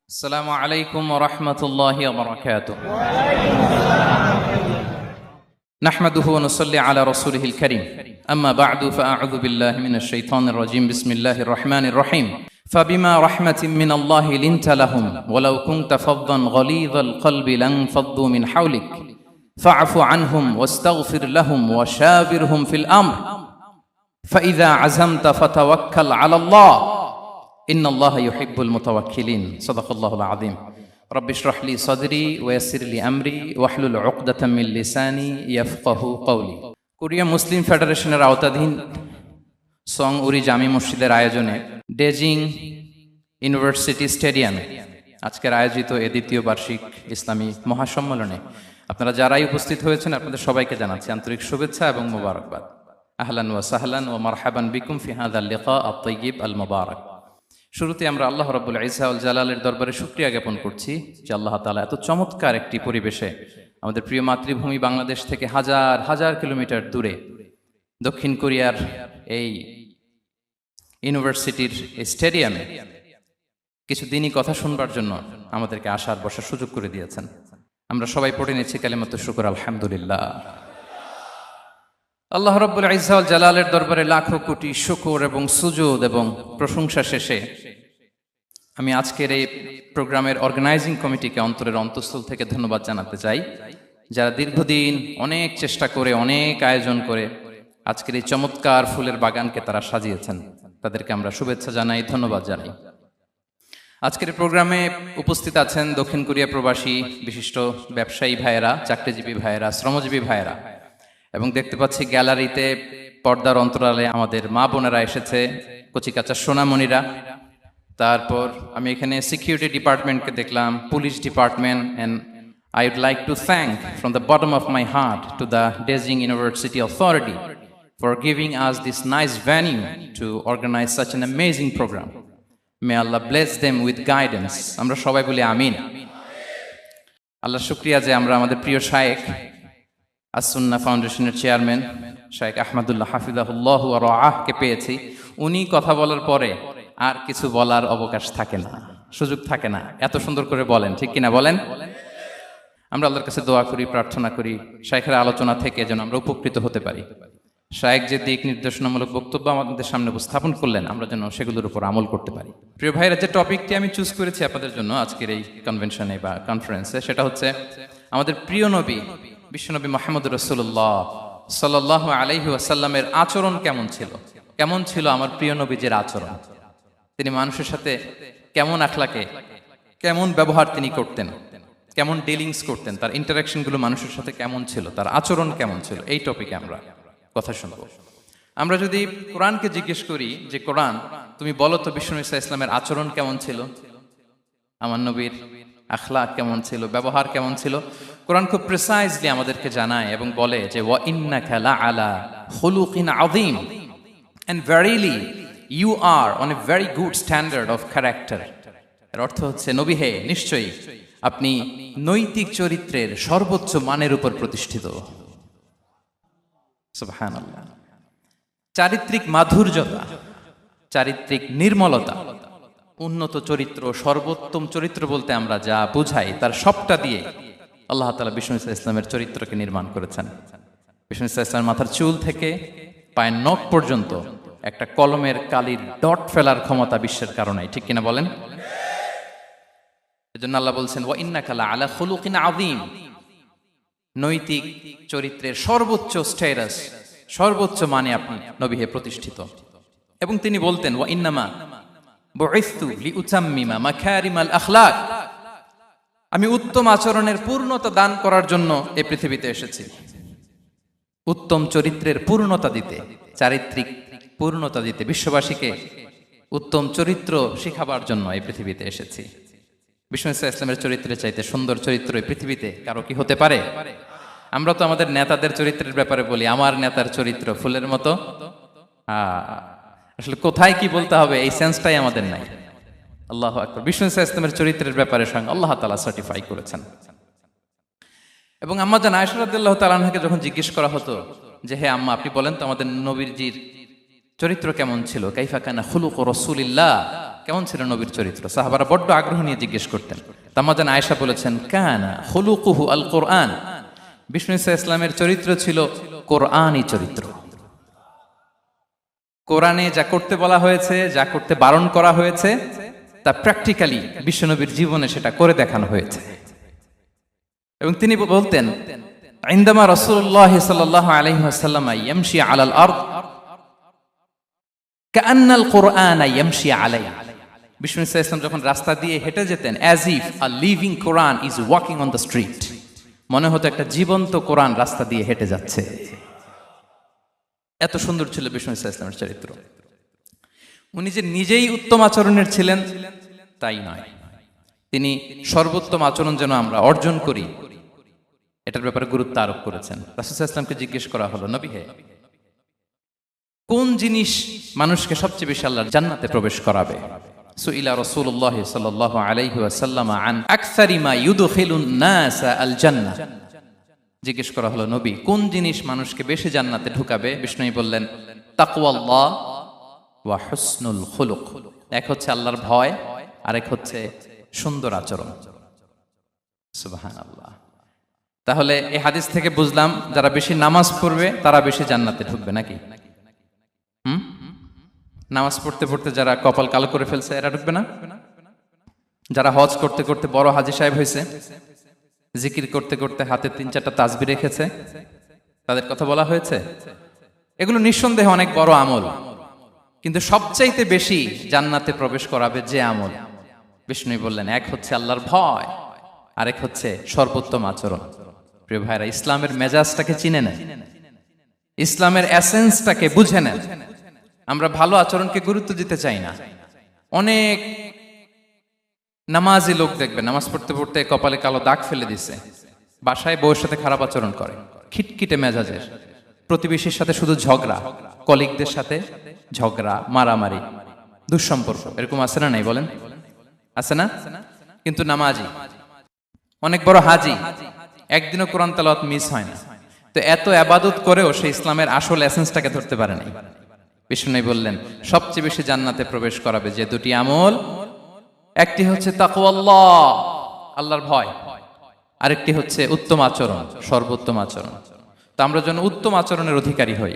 السلام عليكم ورحمة الله وبركاته. نحمده ونصلي على رسوله الكريم. أما بعد فأعوذ بالله من الشيطان الرجيم. بسم الله الرحمن الرحيم. فبما رحمة من الله لنت لهم ولو كنت فظا غليظ القلب لانفضوا من حولك فاعف عنهم واستغفر لهم وشاورهم في الأمر فإذا عزمت فتوكل على الله إن الله يحب المتوكلين. صدق الله العظيم. رب اشرح لي صدري ويسر لي أمري واحلل عقدة من لساني يفقه قولي. Korea মুসলিম ফেডারেশনের আওতাধীন song উরি জামি মসজিদের আয়োজনে ডেজিং ইউনিভার্সিটি স্টেডিয়ামে আজকের আয়োজিত এ দ্বিতীয় বার্ষিক ইসলামী মহাসম্মেলনে আপনারা যারাই উপস্থিত হয়েছেন আপনাদের সবাইকে জানাচ্ছি আন্তরিক শুভেচ্ছা এবং মোবারকবাদ। আহলান ওয়া সাহলান ওয়া মারহাবান বিকুম ফি হাযাল লিকা আত-তাইয়্যিব আল মুবারাক। শুরুতে আমরা আল্লাহ রাব্বুল ইজ্জা ওয়াল জালালের দরবারে শুকরিয়া জ্ঞাপন করছি যে আল্লাহ তাআলা এত চমৎকার একটি পরিবেশে আমাদের প্রিয় মাতৃভূমি বাংলাদেশ থেকে হাজার হাজার কিলোমিটার দূরে দক্ষিণ কোরিয়ার এই ইউনিভার্সিটির এই স্টেডিয়ামে কিছু দিনই কথা শুনবার জন্য আমাদেরকে আসার বসার সুযোগ করে দিয়েছেন। আমরা সবাই পড়ে নিচ্ছি কালিমাতুশ শুকর আলহামদুলিল্লাহ। আল্লাহ রাব্বুল ইজ্জা ওয়াল জালালের দরবারে লাখো কোটি শুকর এবং সুজুদ এবং প্রশংসা শেষে আমি আজকের এই প্রোগ্রামের অর্গানাইজিং কমিটিকে অন্তরের অন্তঃস্থল থেকে ধন্যবাদ জানাতে চাই, যারা দীর্ঘদিন অনেক চেষ্টা করে অনেক আয়োজন করে আজকের এই চমৎকার ফুলের বাগানকে তারা সাজিয়েছেন। তাদেরকে আমরা শুভেচ্ছা জানাই, ধন্যবাদ জানাই। আজকের প্রোগ্রামে উপস্থিত আছেন দক্ষিণ কোরিয়া প্রবাসী বিশিষ্ট ব্যবসায়ী ভাইয়েরা, চাকরিজীবী ভাইয়েরা, শ্রমজীবী ভাইয়েরা, এবং দেখতে পাচ্ছি গ্যালারিতে পর্দার অন্তরালে আমাদের মা বোনেরা এসেছে, কচিকাচা সোনামণিরা। তারপর আমি এখানে সিকিউরিটি ডিপার্টমেন্টকে দেখলাম, police department, and I would like to thank from the bottom of my heart to the Dezing university authority for giving us this nice venue to organise such an amazing programme. May আল্লাহ bless them with guidance. আমরা সবাই বলি আমিন। আল্লাহ শুকরিয়া যে আমরা আমাদের প্রিয় শায়েখ আসুন্নাহ ফাউন্ডেশনের চেয়ারম্যান শায়েখ আহমদুল্লাহ হাফিজাহুল্লাহ ওয়া রাআহকে পেয়েছি। উনি কথা বলার পরে আর কিছু বলার অবকাশ থাকে না, সুযোগ থাকে না, এত সুন্দর করে বলেন, ঠিক কিনা বলেন? আমরা আল্লাহর কাছে দোয়া করি, প্রার্থনা করি শায়েখের আলোচনা থেকে যেন আমরা উপকৃত হতে পারি। শায়েখ যে দিক নির্দেশনামূলক বক্তব্য আমাদের সামনে উপস্থাপন করলেন আমরা যেন সেগুলোর উপর আমল করতে পারি। প্রিয় ভাইরা, যে টপিকটি আমি চুজ করেছি আপনাদের জন্য আজকের এই কনভেনশনে বা কনফারেন্সে, সেটা হচ্ছে আমাদের প্রিয় নবী বিশ্বনবী মুহাম্মদ রাসূলুল্লাহ সাল্লাল্লাহু আলাইহি ওয়াসাল্লামের আচরণ কেমন ছিল। কেমন ছিল আমার প্রিয় নবীজির আচরণ? তিনি মানুষের সাথে কেমন আখলাকে, কেমন ব্যবহার তিনি করতেন, কেমন ডিলিংস করতেন, তার ইন্টারাকশনগুলো মানুষের সাথে কেমন ছিল, তার আচরণ কেমন ছিল, এই টপিকে আমরা কথা শুনব। আমরা যদি কোরআনকে জিজ্ঞেস করি যে কোরআন তুমি বলো তো বিশ্বনবী সাল্লাল্লাহু আলাইহি ওয়াসাল্লামের আচরণ কেমন ছিল, আমার নবীর আখলাক কেমন ছিল, ব্যবহার কেমন ছিল, কোরআন খুব প্রিসাইজলি আমাদেরকে জানায় এবং বলে যে ওয়া ইন্নাকা লাআলা খুলুকিন আযীম, and verily you are on a very good standard of character. এর অর্থ হচ্ছে নবী হে, নিশ্চয়ই আপনি নৈতিক চরিত্রের সর্বোচ্চ মানের উপর প্রতিষ্ঠিত। সুবহানাল্লাহ। চারিত্রিক মাধুর্যতা, চারিত্রিক নির্মলতা, উন্নত চরিত্র, সর্বোত্তম চরিত্র বলতে আমরা যা বুঝাই তার সবটা দিয়ে আল্লাহ তাআলা বিষ্ণু ইসলামের চরিত্রকে নির্মাণ করেছেন। বিষ্ণু ইসলামের মাথার চুল থেকে পায়ের নখ পর্যন্ত একটা কলমের কালির ডট ফেলার ক্ষমতা বিশ্বের কারণে, ঠিক কিনা বলেন? এজন্য আল্লাহ বলছেন ওয়া ইন্নাকা লাআলা খুলুকিন আযীম, নৈতিক চরিত্রের সর্বোচ্চ স্ট্যাটাস, সর্বোচ্চ মানে আপনি নবী হে প্রতিষ্ঠিত। এবং তিনি বলতেন ওয়া ইন্নামা বুইসতু লিউতাম্মিমা মাকারিমাল আখলাক, আমি উত্তম আচরণের পূর্ণতা দান করার জন্য এই পৃথিবীতে এসেছি, উত্তম চরিত্রের পূর্ণতা দিতে, চারিত্রিক পূর্ণতা দিতে, বিশ্ববাসীকে উত্তম চরিত্র শিখাবার জন্য এই পৃথিবীতে এসেছি। বিষ্ণু ইসলামের চরিত্রের চাইতে সুন্দর চরিত্র এই পৃথিবীতে কারো কি হতে পারে? আমরা তো আমাদের নেতাদের চরিত্রের ব্যাপারে বলি আমার নেতার চরিত্র ফুলের মতো। আসলে কোথায় কি বলতে হবে এই সেন্সটাই আমাদের নাই। আল্লাহু আকবার। বিষ্ণু ইসলামের চরিত্রের ব্যাপারে স্বয়ং আল্লাহ তাআলা সার্টিফাই করেছেন। এবং আম্মা জান আয়েশা রাদিয়াল্লাহু তাআলা আনহাকে যখন জিজ্ঞেস করা হতো যে হে আম্মা আপনি বলেন তো আমাদের নবীজির চরিত্র কেমন ছিল, কাইফা কানা খুলুক রাসূলিল্লাহ, কেমন ছিল নবীর চরিত্র? সাহাবারা বড্ড আগ্রহ নিয়ে জিজ্ঞেস করতেন। তাম্মাজান আয়েশা বলেছেন, কানা খুলুকুহু আল কোরআন। বিষ্ণু ঈসা ইসলামের চরিত্র ছিল কোরআনই চরিত্র। কোরআনে যা করতে বলা হয়েছে, যা করতে বারণ করা হয়েছে, তা প্র্যাকটিক্যালি বিশ্বনবীর জীবনে সেটা করে দেখানো হয়েছে। এবং তিনি বলতেন, ইনদামা রাসূলুল্লাহ সাল্লাল্লাহু আলাইহি ওয়াসাল্লাম ইয়ামশি আলাল আরদ কাআন্নাল কুরআন ইয়ামশি আলাইহি। বিষ্ণু ঈসা ইসলাম যখন রাস্তা দিয়ে হেঁটে যেতেন, as if a living Quran is walking on the street, মনে হতো একটা জীবন্ত কোরআন রাস্তা দিয়ে হেঁটে যাচ্ছে। এত সুন্দর ছিল বিষ্ণু ঈসা ইসলামের চরিত্র। উনি যে নিজেই উত্তম আচরণের ছিলেন তাই নয়, তিনি সর্বোত্তম আচরণ যেন আমরা অর্জন করি এটার ব্যাপারে গুরুত্ব আরোপ করেছেন। রাসূল সাল্লাল্লাহু আলাইহি ওয়াসাল্লামকে জিজ্ঞেস করা হলো, নবী হে, কোন জিনিস মানুষকে সবচেয়ে বেশি আল্লাহর জান্নাতে প্রবেশ করাবে? সুইলা রাসূলুল্লাহ সাল্লাল্লাহু আলাইহি ওয়াসাল্লাম আন আকসারি মা ইউদখিলুন নাস আল জান্নাহ। জিজ্ঞেস করা হলো, নবী, কোন জিনিস মানুষকে বেশি জান্নাতে ঢুকাবে? বিষ্ণু বললেন, তাকওয়াল্লাহ ওয়া হুসনুল খুলুক। এক হচ্ছে আল্লাহর ভয়, আরেক হচ্ছে সুন্দর আচরণ। সুবহানাল্লাহ। তাহলে এই হাদিস থেকে বুঝলাম, যারা বেশি নামাজ পড়বে তারা বেশি জান্নাতে ঢুকবে, নাকি? নামাজ পড়তে পড়তে যারা কপাল কালো করে ফেলছে এরা ঢুকবে না? যারা হজ করতে করতে বড় হাজী সাহেব হয়েছে, জিকির করতে করতে হাতে 3-4টা তাসবিহ রেখেছে, তাদের কথা বলা হয়েছে। এগুলো নিঃসন্দেহে অনেক বড় আমল, কিন্তু সবচাইতে বেশি জান্নাতে প্রবেশ করাবে যে আমল, বিষ্ণু বললেন, এক হচ্ছে আল্লাহর ভয়, আরেক হচ্ছে সর্বোত্তম আচরণ। প্রিয় ভাইরা, ইসলামের মেজাজটাকে চিনে নেন, ইসলামের এসেন্সটাকে বুঝে নেন। আমরা ভালো আচরণকে গুরুত্ব দিতে চাই না। অনেক নামাজি লোক দেখবে নামাজ পড়তে পড়তে কপালে কালো দাগ ফেলে দিছে, বাসায় বউয়ের সাথে খারাপ আচরণ করে, খিটখিটে মেজাজের, প্রতিবেশীর সাথে শুধু ঝগড়া, কলিগদের সাথে ঝগড়া, মারামারি, দুঃসম্পর্ক, এরকম আছে না নাই বলেন? আছে না? কিন্তু নামাজি, অনেক বড় হাজি, একদিনও কোরআন তেলাওয়াত মিস হয় না। তো এত ইবাদত করেও সে ইসলামের আসল এসেন্সটাকে ধরতে পারে নাই। বিষ্ণু বললেন, সবচেয়ে বেশি জান্নাতে প্রবেশ করাবে যে দুটি আমল, একটি হচ্ছে তাকওয়াল্লাহ, আল্লাহর ভয়, আরেকটি হচ্ছে উত্তম আচরণ, সর্বোত্তম আচরণ। তো আমরা যেন উত্তম আচরণের অধিকারী হই।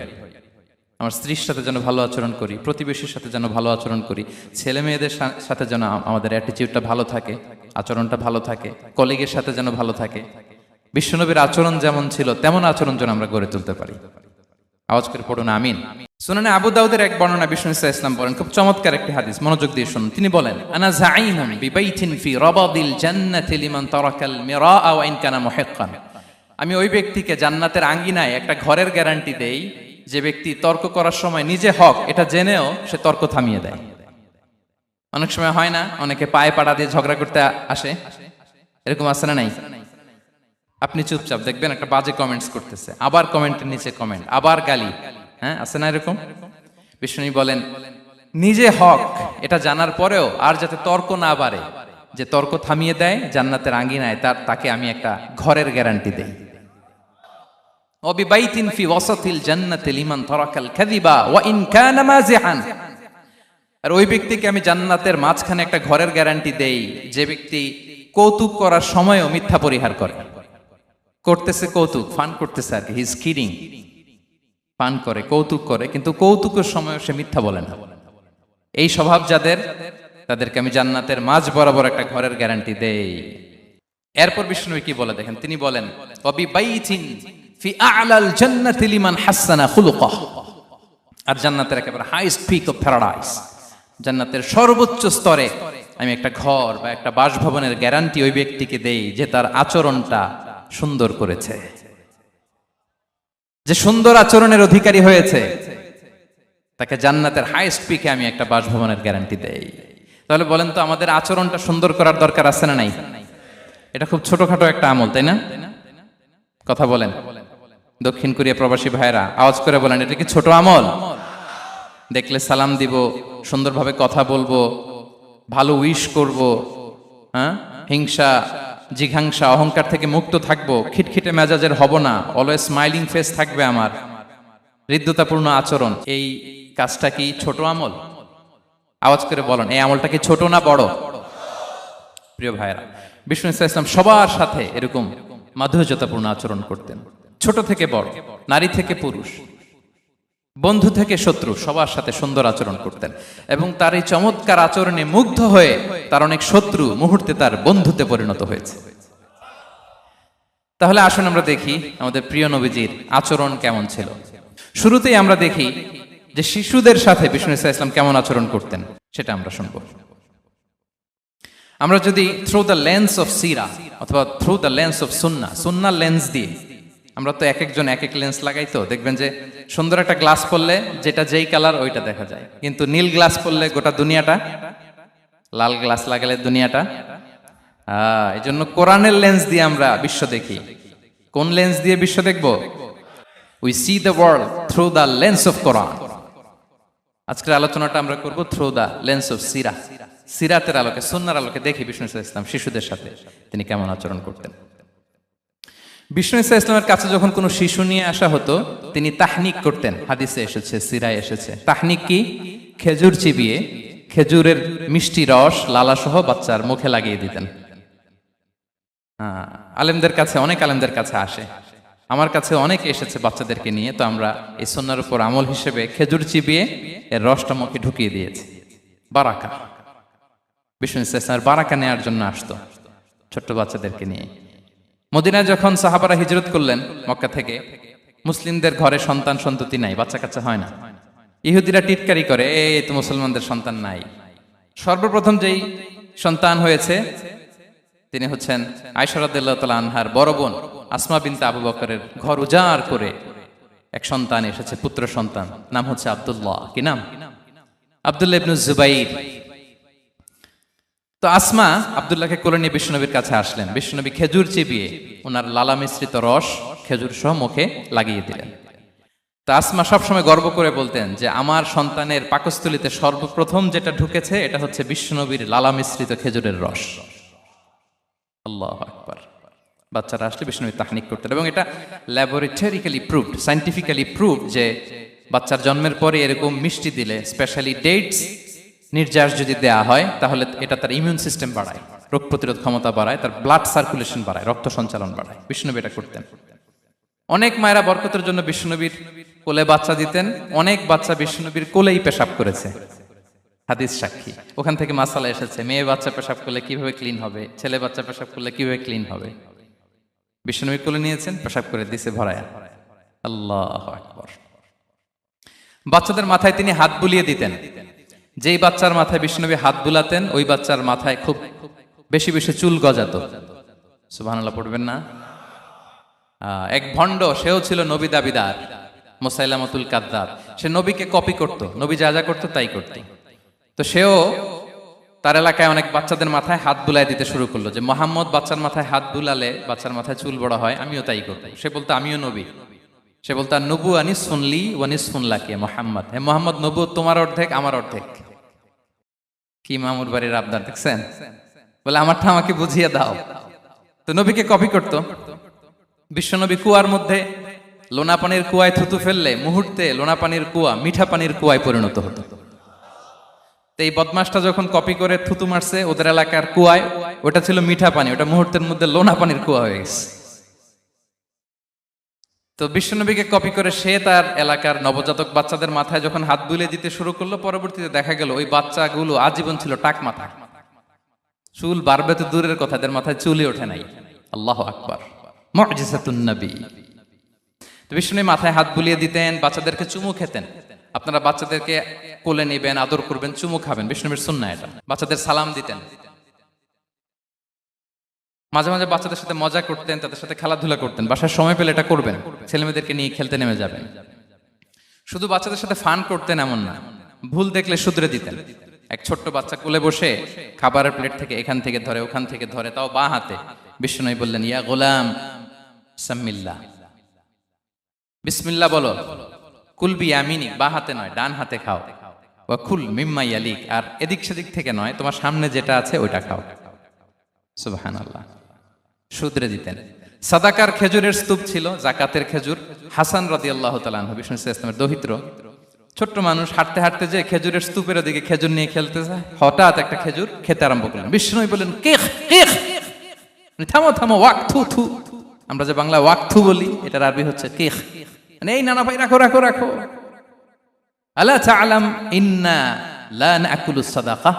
আমার স্ত্রীর সাথে যেন ভালো আচরণ করি, প্রতিবেশীর সাথে যেন ভালো আচরণ করি, ছেলে মেয়েদের সাথে যেন আমাদের অ্যাটিটিউডটা ভালো থাকে, আচরণটা ভালো থাকে, কলিগের সাথে যেন ভালো থাকে। বিশ্বনবীর আচরণ যেমন ছিল তেমন আচরণ যেন আমরা গড়ে তুলতে পারি। আওয়াজ করে পড়ুন আমিন। সুনানে আবু দাউদের এক বর্ণনা, বিষ্ণু ঈসা ইসলাম বলেন, খুব চমৎকার একটি হাদিস, মনোযোগ দিয়ে শুনুন। তিনি বলেন, আনা যাঈমুন বিবাইতিন ফি রাবাদিল জান্নাতি লিমান তারাকাল মিরাআ ওয়া ইন কানা মুহিক্কান। আমি ওই ব্যক্তিকে জান্নাতের আঙ্গিনায় একটা ঘরের গ্যারান্টি দেই যে ব্যক্তি তর্ক করার সময় নিজে হক এটা জেনেও সে তর্ক থামিয়ে দেয়। অনেক সময় হয় না, অনেকে পায়ে পাড়া দিয়ে ঝগড়া করতে আসে, এরকম আছে না নাই? আপনি চুপচাপ দেখবেন একটা বাজে কমেন্টস করতেছে, আবার কমেন্টের নিচে কমেন্ট, আবার গালি, হ্যাঁ আছে না এরকম? বিষ্ণু বলেন, নিজে হক এটা জানার পরেও আর যাতে তর্ক না বাড়ে, যে তর্ক থামিয়ে দেয় জান্নাতের আঙ্গিনায়, তাকে আমি একটা ঘরের গ্যারান্টি দেই। ওয়াবিবাইতিন ফি ওয়াসাতিল জান্নাতি লিমান তারাকাল কাযিবা ওয়া ইন কানা মাযিহান। আর ওই ব্যক্তিকে আমি জান্নাতের মাঝখানে একটা ঘরের গ্যারান্টি দেই যে ব্যক্তি কৌতুক করার সময়ও মিথ্যা পরিহার করে। করতেছে কৌতুক, ফান করতেছে আর কি, হি ইজ কিডিং, পান করে, কৌতুক করে, কিন্তু কৌতুকের সময় সে মিথ্যা বলে না। এই স্বভাব যাদের, তাদেরকে আমি জান্নাতের মাঝ বরাবর একটা ঘরের গ্যারান্টি দেই। এরপর বিষ্ণু কি বলে দেখেন, তিনি বলেন, ওয়াবিবাইতিন ফি আ'লাল জান্নাতি লিমান হাসানা খুলুকাহ। আর জান্নাতের একেবারে হাইস্ট পিক অফ প্যারাডাইস, জান্নাতের সর্বোচ্চ স্তরে আমি একটা ঘর বা একটা বাসভবনের গ্যারান্টি ওই ব্যক্তিকে দেই যে তার আচরণটা সুন্দর করেছে, যে সুন্দর আচরণের অধিকারী হয়েছে, তাকে জান্নাতের হাইস্ট পিকে আমি একটা বাসভবনের গ্যারান্টি দেই। তাহলে বলেন তো, আমাদের আচরণটা সুন্দর করার দরকার আছে না নাই? এটা খুব ছোটখাটো একটা আমল, তাই না? কথা বলেন, দক্ষিণ কোরিয়া প্রবাসী ভাইরা আওয়াজ করে বলেন, এটা কি ছোট আমল? দেখলে সালাম দিব, সুন্দরভাবে কথা বলবো, ভালো উইশ করব, হ্যাঁ, হিংসা জিঘাংসা অহংকার থেকে মুক্ত থাকবো, খিটখিটে মেজাজের হব না, অলওয়েজ স্মাইলিং ফেস থাকবে আমার, হৃদ্যতাপূর্ণ আচরণ। এই কাজটা কি ছোট আমল? আওয়াজ করে বলেন, এই আমলটা কি ছোট না বড়? প্রিয় ভাইরা, বিষ্ণু ইসলাম সবার সাথে এরকম মাধুর্যতাপূর্ণ আচরণ করতেন। ছোট থেকে বড়, নারী থেকে পুরুষ, বন্ধু থেকে শত্রু, সবার সাথে সুন্দর আচরণ করতেন। এবং তার এই চমৎকার আচরণে মুগ্ধ হয়ে তার অনেক শত্রু মুহূর্তে তার বন্ধুতে পরিণত হয়েছে। তাহলে আসুন আমরা দেখি আমাদের প্রিয় নবীজির আচরণ কেমন ছিল। শুরুতেই আমরা দেখি যে শিশুদের সাথে বিষ্ণু ইসলাম কেমন আচরণ করতেন, সেটা আমরা শুনব। আমরা যদি থ্রু দ্য লেন্স অফ সিরা অথবা through the lens of Sunnah lens দিয়ে, আমরা তো এক একজন এক এক লেন্স লাগাই, তো দেখবেন যে সুন্দর একটা গ্লাস পরলে যেটা যেই কালার ওইটা দেখা যায়, কিন্তু নীল গ্লাস পরলে গোটা দুনিয়াটা, লাল গ্লাস লাগালে দুনিয়াটা। এই জন্য কোরআনের লেন্স দিয়ে আমরা বিশ্ব দেখি। কোন লেন্স দিয়ে বিশ্ব দেখব? We see the world through the lens of কোরআন। আজকের আলোচনাটা আমরা করব থ্রু দ্য লেন্স অফ সিরা, সিরাতের আলোকে, সুন্নাহর আলোকে দেখি বিষ্ণু ইসলাম শিশুদের সাথে তিনি কেমন আচরণ করতেন। বিষ্ণু ইসলামের কাছে যখন কোনো শিশু নিয়ে আসা হতো, তিনি তাহনিক করতেন। হাদিসে এসেছে, সিরায় এসেছে। তাহনিক কি? খেজুর চিবিয়ে খেজুরের মিষ্টি রস লালাসহ বাচ্চার মুখে লাগিয়ে দিতেন। আলেমদের কাছে, অনেক আলেমদের কাছে আসে, আমার কাছে অনেকে এসেছে বাচ্চাদেরকে নিয়ে। তো আমরা এই সুন্নাহর উপর আমল হিসেবে খেজুর চিবিয়ে এর রসটা মুখে ঢুকিয়ে দিয়েছি। বারাকা, বিষ্ণু ইসলামের বারাকা নেওয়ার জন্য আসতো ছোট্ট বাচ্চাদেরকে নিয়ে। মদিনায় যখন সাহাবারা হিজরত করলেন মক্কা থেকে, মুসলিমদের ঘরে সন্তান সন্ততি নাই, বাচ্চা কাচ্চা হয় না। ইহুদিরা টিটকারি করে, এই তো মুসলমানদের সন্তান নাই। সর্বপ্রথম যেই সন্তান হয়েছে তিনি হচ্ছেন আয়েশা রাদিয়াল্লাহু তাআলা আনহার বড় বোন আসমা বিনতে আবু বকরের ঘর উজাড় করে এক সন্তান এসেছে, পুত্র সন্তান, নাম হচ্ছে আব্দুল্লাহ। কি নাম? আব্দুল্লাহ ইবনে জুবাইর। তো আসমা আব্দুল্লাহকে কোলে নিয়ে বিশ্বনবীর কাছে আসলেন। বিশ্বনবী খেজুর চিবিয়ে ওনার লালা মিশ্রিত রস খেজুর সহ মুখে লাগিয়ে দিলেন। তো আসমা সবসময় গর্ব করে বলতেন যে আমার সন্তানের পাকস্থলিতে সর্বপ্রথম যেটা ঢুকেছে এটা হচ্ছে বিশ্বনবীর লালা মিশ্রিত খেজুরের রস। আল্লাহু আকবার। বাচ্চারা আসলে বিষ্ণুনবী তাহনিক করতেন, এবং এটা ল্যাবরেটরিক্যালি প্রুভড, সায়েন্টিফিক্যালি প্রুভড যে বাচ্চার জন্মের পরে এরকম মিষ্টি দিলে, স্পেশালি ডেটস নির্যাস যদি দেয়া হয়, তাহলে এটা তার ইমিউন সিস্টেম বাড়ায়, রোগ প্রতিরোধ ক্ষমতা বাড়ায়, তার ব্লাড সার্কুলেশন বাড়ায়, রক্ত সঞ্চালন বাড়ায়। বিষ্ণুনবী এটা করতেন। অনেক মায়েরা বরকতের জন্য বিষ্ণুনবীর কোলে বাচ্চা দিতেন। অনেক বাচ্চা বিষ্ণুনবীর কোলেই পেশাব করেছে, হাদিস সাক্ষী। ওখান থেকে মাসালা এসেছে, মেয়ে বাচ্চা পেশাব করলে কিভাবে ক্লিন হবে, ছেলে বাচ্চা পেশাব করলে কিভাবে ক্লিন হবে। বিষ্ণুনবী কোলে নিয়েছেন, পেশাব করে দিছে ভরায়া। আল্লাহু আকবার। বাচ্চাদের মাথায় তিনি হাত বুলিয়ে দিতেন। যেই বাচ্চার মাথায় বিষ্ণুনবী হাত বুলাতেন, ওই বাচ্চার মাথায় খুব বেশি বেশি চুল গজাতো। সুবহানাল্লাহ পড়বেন না? এক ভণ্ড, সেও ছিল নবী দাবিদার, মুসাইলামাতুল কাযযাব। সে নবীকে কপি করত, নবী যা যা করতো তাই করত। তো সেও তার এলাকায় অনেক বাচ্চাদের মাথায় হাত বুলাই দিতে শুরু করলো, যে মোহাম্মদ বাচ্চার মাথায় হাত বুলালে বাচ্চার মাথায় চুল বড় হয়, আমিও তাই করব। সে বলতো আমিও নবী। সে বলতো নবু আনিস শুনলি ওয়ানিস শুনলাকে মোহাম্মদ, হে মোহাম্মদ, নবু তোমার অর্ধেক আমার অর্ধেক। কি মামুর বাড়ির আবদার দেখছেন? বলে আমারটা আমাকে বুঝিয়ে দাও। তো নবীকে কপি করত। বিশ্বনবী কুয়ার মধ্যে লোনা পানির কুয়ায় থুতু ফেললে মুহূর্তে লোনা পানির কুয়া মিঠা পানির কুয়ায় পরিণত হতো। এই বদমাসটা যখন কপি করে থুতু মারছে ওদের এলাকার কুয়ায়, ওটা ছিল মিঠা পানি, ওটা মুহূর্তের মধ্যে লোনা পানির কুয়া হয়ে গেছে। তো বিশ্বনবীকে কপি করে সে তার এলাকার নবজাতক বাচ্চাদের মাথায় যখন হাত বুলিয়ে দিতে শুরু করলো, পরবর্তীতে দেখা গেল ওই বাচ্চাগুলো আজীবন ছিল টাক মাথা। চুল বাড়বে তো দূরের কথা, এদের মাথায় চুলই ওঠে নাই। আল্লাহু আকবার, মুজিজাতুন নবী। তো বিশ্বনবী মাথায় হাত বুলিয়ে দিতেন, বাচ্চাদেরকে চুমু খেতেন। আপনারা বাচ্চাদেরকে কোলে নেবেন, আদর করবেন, চুমু খাবেন, বিষ্ণুনবীর সুন্নাহ এটা। বাচ্চাদের সালাম দিতেন। মাঝে মাঝে বাচ্চাদের সাথে মজা করতেন, তাদের সাথে খেলাধুলা করতেন। বাসায় সময় পেলে এটা করবেন, ছেলেমেয়েদেরকে নিয়ে খেলতে নেমে যাবেন। শুধু বাচ্চাদের সাথে ফান করতেন এমন না, ভুল দেখলে শুধরে দিতেন। এক ছোট্ট বাচ্চা কোলে বসে খাবারের প্লেট থেকে এখান থেকে ধরে ওখান থেকে ধরে, তাও বাঁ হাতে। বিষ্ণুনবী বললেন, ইয়া গোলাম সাম্মিল্লাহ, বিসমিল্লাহ বলো। কুল বিয়ামিনি, বাঁ হাতে নয় ডান হাতে খাও। ওয়া কুল মিম্মা ইয়ালিক, আর এদিক সেদিক থেকে নয়, তোমার সামনে যেটা আছে ওইটা খাও। সুবহানাল্লাহ, শুধরে দিতেন। সাদাকার খেজুরের স্তূপ ছিল, জাকাতের খেজুর। হাসান রাদিয়াল্লাহু তাআলা আনহু, বিষ্ণু ইসলামের দৌহিত্র, ছোট্ট মানুষ হাঁটতে হাঁটতে যে খেজুরের স্তূপের দিকে খেজুর নিয়ে খেলতে যায়, হঠাৎ একটা খেজুর খেতে আরম্ভ করলেন। বিষ্ণু বললেন, কেখ কেখ, থামো থামো, ওয়াক থু থু। আমরা যে বাংলা ওয়াক থু বলি, এটার আরবি হচ্ছে কেখ। মানে এই নানা ভাই রাখো রাখো রাখো। আলা তাআলাম ইন্না লা নাকুলুস সাদাকা।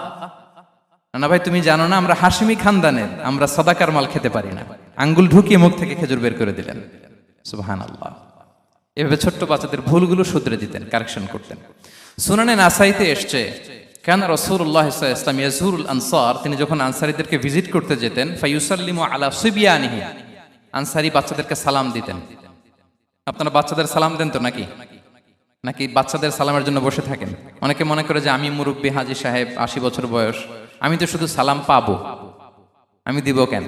নানা ভাই তুমি জানো না আমরা হাশিমি খানদানের, আমরা সাদাকার মাল খেতে পারি না। আঙ্গুল ঢুকিয়ে মুখ থেকে খেজুর বের করে দিলেন। সুবহানাল্লাহ। এভাবে ছোট্ট বাচ্চাদের ভুলগুলো শুধরে দিতেন, কারেকশন করতেন। সুনানে নাসাইতে এসছে, কেন রাসূলুল্লাহ সাল্লাল্লাহু আলাইহি ওয়াসাল্লাম ইয়াজুরুল আনসার, তিনি যখন আনসারীদেরকে ভিজিট করতে যেতেন, ফায়ুসাল্লিমু আলা সিবিয়ানিহি, আনসারী বাচ্চাদেরকে সালাম দিতেন। আপনারা বাচ্চাদের সালাম দেন তো নাকি? নাকি বাচ্চাদের সালামের জন্য বসে থাকেন? অনেকে মনে করে যে আমি মুরব্বী হাজী সাহেব, 80 বছর বয়স, আমি তো শুধু সালাম পাবো, আমি দিব কেন?